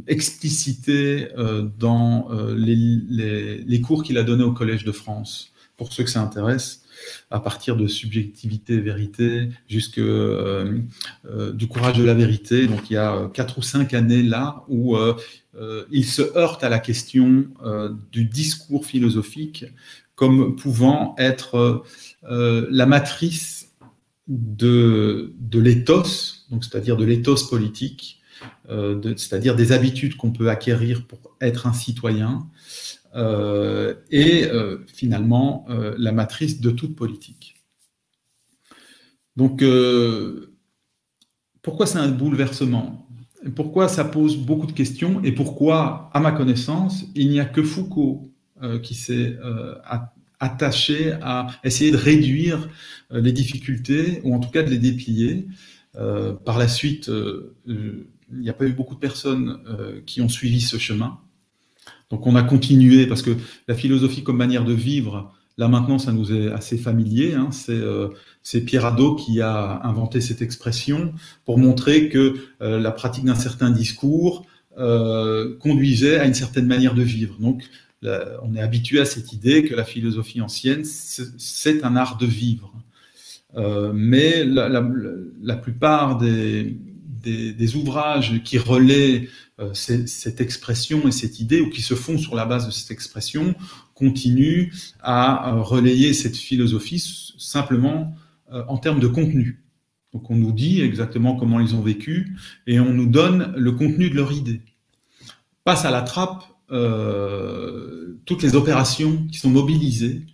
explicitées dans les cours qu'il a donnés au Collège de France, pour ceux que ça intéresse, à partir de subjectivité et vérité jusqu'à du courage de la vérité. Donc il y a 4 ou 5 années là où il se heurte à la question du discours philosophique comme pouvant être la matrice de l'éthos, donc c'est-à-dire de l'éthos politique, c'est-à-dire des habitudes qu'on peut acquérir pour être un citoyen, et finalement la matrice de toute politique. Donc, pourquoi c'est un bouleversement? Pourquoi ça pose beaucoup de questions? Et pourquoi, à ma connaissance, il n'y a que Foucault qui s'est attaché à essayer de réduire les difficultés, ou en tout cas de les déplier. Par la suite, il n'y a pas eu beaucoup de personnes qui ont suivi ce chemin. Donc on a continué, parce que la philosophie comme manière de vivre, là maintenant ça nous est assez familier, hein, c'est Pierre Hadot qui a inventé cette expression pour montrer que la pratique d'un certain discours conduisait à une certaine manière de vivre. Donc on est habitué à cette idée que la philosophie ancienne, c'est un art de vivre. Mais la plupart des ouvrages qui relaient cette expression et cette idée, ou qui se font sur la base de cette expression, continuent à relayer cette philosophie simplement en termes de contenu. Donc on nous dit exactement comment ils ont vécu, et on nous donne le contenu de leur idée. Passe à la trappe toutes les opérations qui sont mobilisées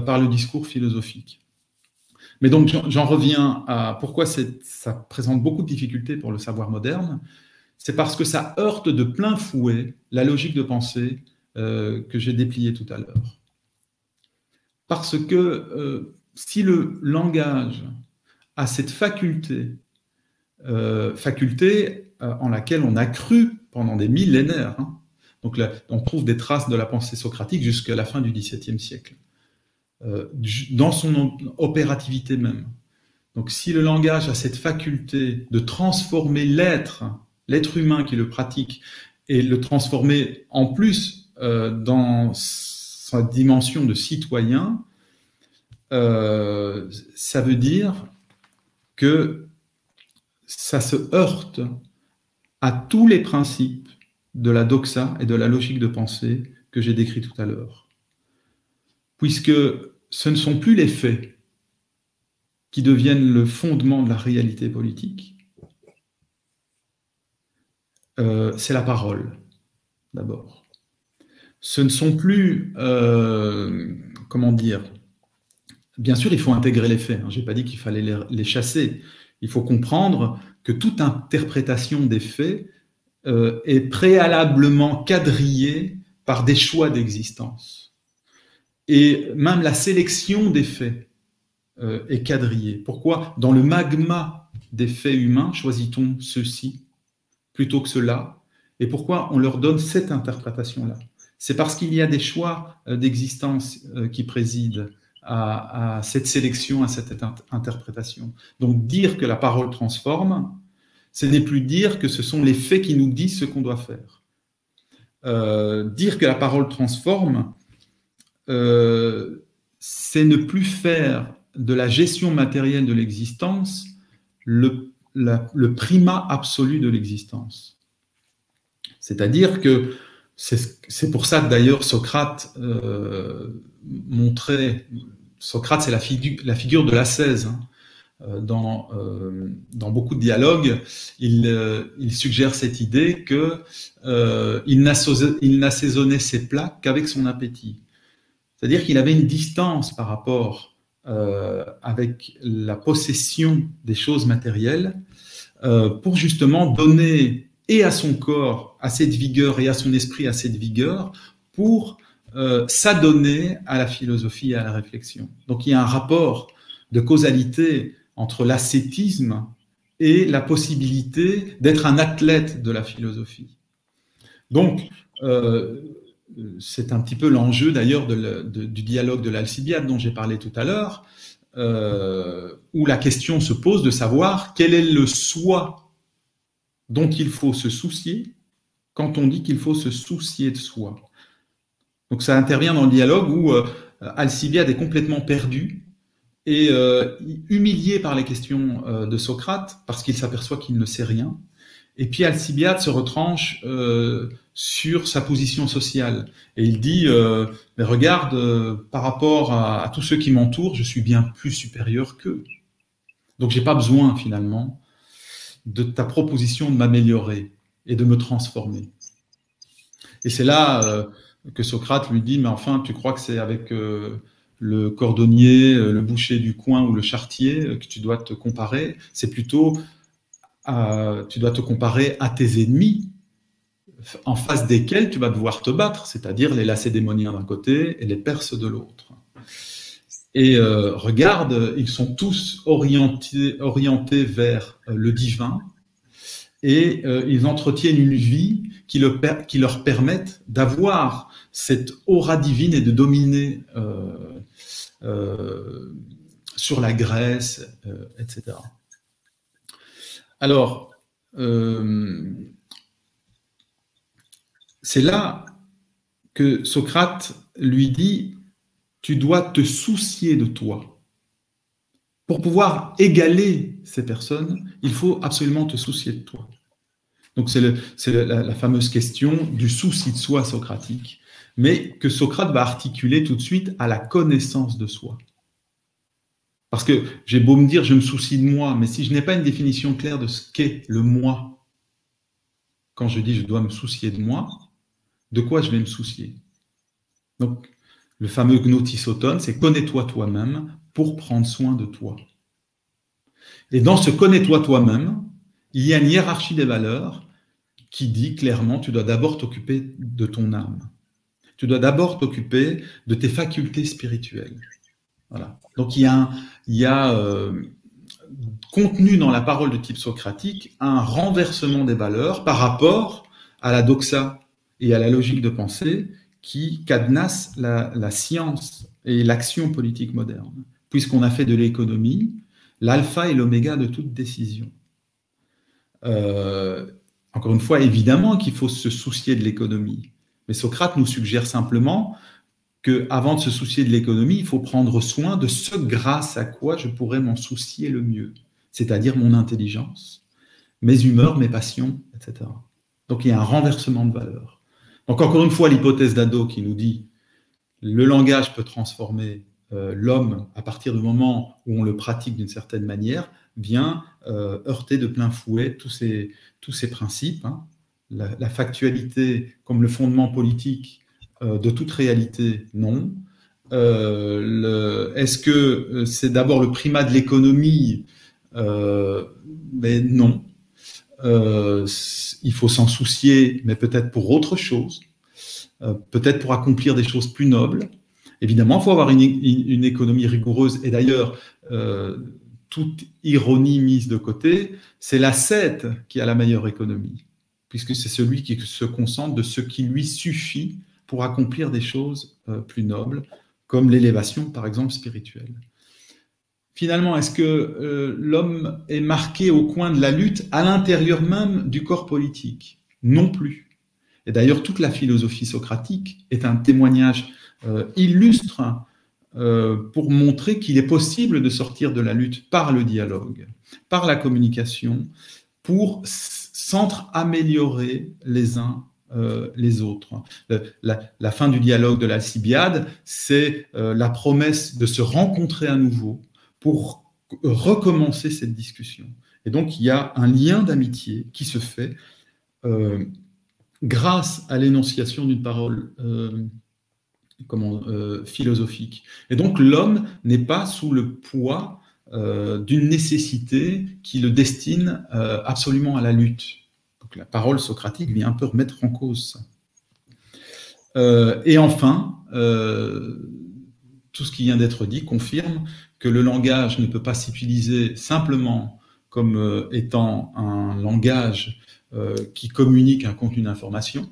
par le discours philosophique. Mais donc j'en reviens à pourquoi ça présente beaucoup de difficultés pour le savoir moderne. C'est parce que ça heurte de plein fouet la logique de pensée que j'ai dépliée tout à l'heure. Parce que si le langage a cette faculté en laquelle on a cru pendant des millénaires, hein, donc là, on trouve des traces de la pensée socratique jusqu'à la fin du XVIIe siècle, dans son opérativité même. Donc si le langage a cette faculté de transformer l'être humain qui le pratique, et le transformer en plus dans sa dimension de citoyen, ça veut dire que ça se heurte à tous les principes de la doxa et de la logique de pensée que j'ai décrit tout à l'heure. Puisque ce ne sont plus les faits qui deviennent le fondement de la réalité politique, c'est la parole, d'abord. Ce ne sont plus, comment dire, bien sûr, il faut intégrer les faits, hein, je n'ai pas dit qu'il fallait les chasser. Il faut comprendre que toute interprétation des faits est préalablement quadrillée par des choix d'existence. Et même la sélection des faits est quadrillée. Pourquoi? Dans le magma des faits humains, choisit-on ceux-ci plutôt que ceux-là? Et pourquoi on leur donne cette interprétation-là? C'est parce qu'il y a des choix d'existence qui président à cette sélection, à cette interprétation. Donc dire que la parole transforme, ce n'est plus dire que ce sont les faits qui nous disent ce qu'on doit faire. Dire que la parole transforme, c'est ne plus faire de la gestion matérielle de l'existence le primat absolu de l'existence. C'est-à-dire que c'est pour ça que d'ailleurs Socrate montrait, Socrate c'est la figure de l'ascèse, hein. Dans beaucoup de dialogues, il suggère cette idée qu'il n'assaisonnait ses plats qu'avec son appétit. C'est-à-dire qu'il avait une distance par rapport avec la possession des choses matérielles pour justement donner et à son corps assez de vigueur et à son esprit assez de vigueur pour s'adonner à la philosophie et à la réflexion. Donc il y a un rapport de causalité entre l'ascétisme et la possibilité d'être un athlète de la philosophie. Donc, c'est un petit peu l'enjeu d'ailleurs du dialogue de l'Alcibiade dont j'ai parlé tout à l'heure, où la question se pose de savoir quel est le soi dont il faut se soucier quand on dit qu'il faut se soucier de soi. Donc ça intervient dans le dialogue où Alcibiade est complètement perdu et humilié par les questions de Socrate parce qu'il s'aperçoit qu'il ne sait rien. Et puis Alcibiade se retranche sur sa position sociale et il dit mais regarde, par rapport à tous ceux qui m'entourent, je suis bien plus supérieur qu'eux. Donc j'ai pas besoin finalement de ta proposition de m'améliorer et de me transformer. Et c'est là que Socrate lui dit mais enfin tu crois que c'est avec le cordonnier, le boucher du coin ou le charretier que tu dois te comparer? C'est plutôt tu dois te comparer à tes ennemis en face desquels tu vas devoir te battre, c'est-à-dire les Lacédémoniens d'un côté et les Perses de l'autre. Et regarde, ils sont tous orientés vers le divin et ils entretiennent une vie qui leur permette d'avoir cette aura divine et de dominer sur la Grèce, etc. Alors, c'est là que Socrate lui dit « Tu dois te soucier de toi. Pour pouvoir égaler ces personnes, il faut absolument te soucier de toi. » Donc c'est la fameuse question du souci de soi socratique, mais que Socrate va articuler tout de suite à la connaissance de soi. Parce que j'ai beau me dire je me soucie de moi, mais si je n'ai pas une définition claire de ce qu'est le moi, quand je dis je dois me soucier de moi, de quoi je vais me soucier? Donc le fameux gnotisotone, c'est connais-toi toi-même pour prendre soin de toi. Et dans ce connais-toi toi-même, il y a une hiérarchie des valeurs qui dit clairement tu dois d'abord t'occuper de ton âme. Tu dois d'abord t'occuper de tes facultés spirituelles. Voilà. Donc il y a contenu dans la parole de type socratique un renversement des valeurs par rapport à la doxa et à la logique de pensée qui cadenassent la science et l'action politique moderne, puisqu'on a fait de l'économie l'alpha et l'oméga de toute décision. Encore une fois, évidemment qu'il faut se soucier de l'économie, mais Socrate nous suggère simplement qu'avant de se soucier de l'économie, il faut prendre soin de ce grâce à quoi je pourrais m'en soucier le mieux, c'est-à-dire mon intelligence, mes humeurs, mes passions, etc. Donc il y a un renversement de valeurs. Donc encore une fois, l'hypothèse d'Ado qui nous dit le langage peut transformer l'homme, à partir du moment où on le pratique d'une certaine manière, vient heurter de plein fouet tous ces principes, hein. La factualité comme le fondement politique de toute réalité, non. Est-ce que c'est d'abord le primat de l'économie? Mais non. Il faut s'en soucier, mais peut-être pour autre chose, peut-être pour accomplir des choses plus nobles. Évidemment, il faut avoir une économie rigoureuse. Et d'ailleurs, toute ironie mise de côté, c'est l'ascète qui a la meilleure économie, puisque c'est celui qui se concentre de ce qui lui suffit pour accomplir des choses plus nobles, comme l'élévation, par exemple, spirituelle. Finalement, est-ce que l'homme est marqué au coin de la lutte à l'intérieur même du corps politique? Non plus. Et d'ailleurs, toute la philosophie socratique est un témoignage illustre pour montrer qu'il est possible de sortir de la lutte par le dialogue, par la communication, pour s'entre-améliorer les uns les autres. La fin du dialogue de l'Alcibiade, c'est la promesse de se rencontrer à nouveau pour recommencer cette discussion. Et donc, il y a un lien d'amitié qui se fait grâce à l'énonciation d'une parole philosophique. Et donc, l'homme n'est pas sous le poids d'une nécessité qui le destine absolument à la lutte. Donc, la parole socratique vient un peu remettre en cause ça. Et enfin, tout ce qui vient d'être dit confirme que le langage ne peut pas s'utiliser simplement comme étant un langage qui communique un contenu d'information,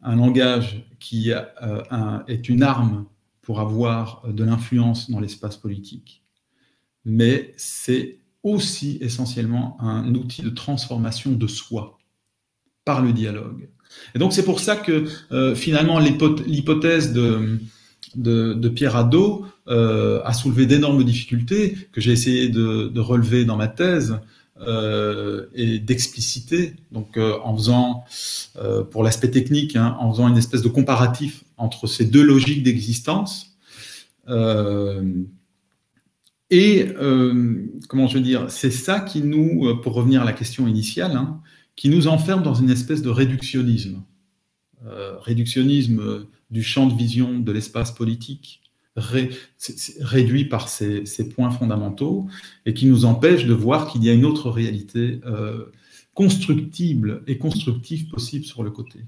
un langage qui est une arme pour avoir de l'influence dans l'espace politique, mais c'est aussi essentiellement un outil de transformation de soi par le dialogue. Et donc c'est pour ça que finalement l'hypothèse de Pierre Hadot a soulevé d'énormes difficultés que j'ai essayé de relever dans ma thèse et d'expliciter, donc en faisant, pour l'aspect technique, hein, en faisant une espèce de comparatif entre ces deux logiques d'existence. Comment je veux dire, c'est ça qui nous, pour revenir à la question initiale, hein, qui nous enferme dans une espèce de réductionnisme. Réductionnisme du champ de vision de l'espace politique, réduit par ces points fondamentaux, et qui nous empêche de voir qu'il y a une autre réalité constructible et constructive possible sur le côté.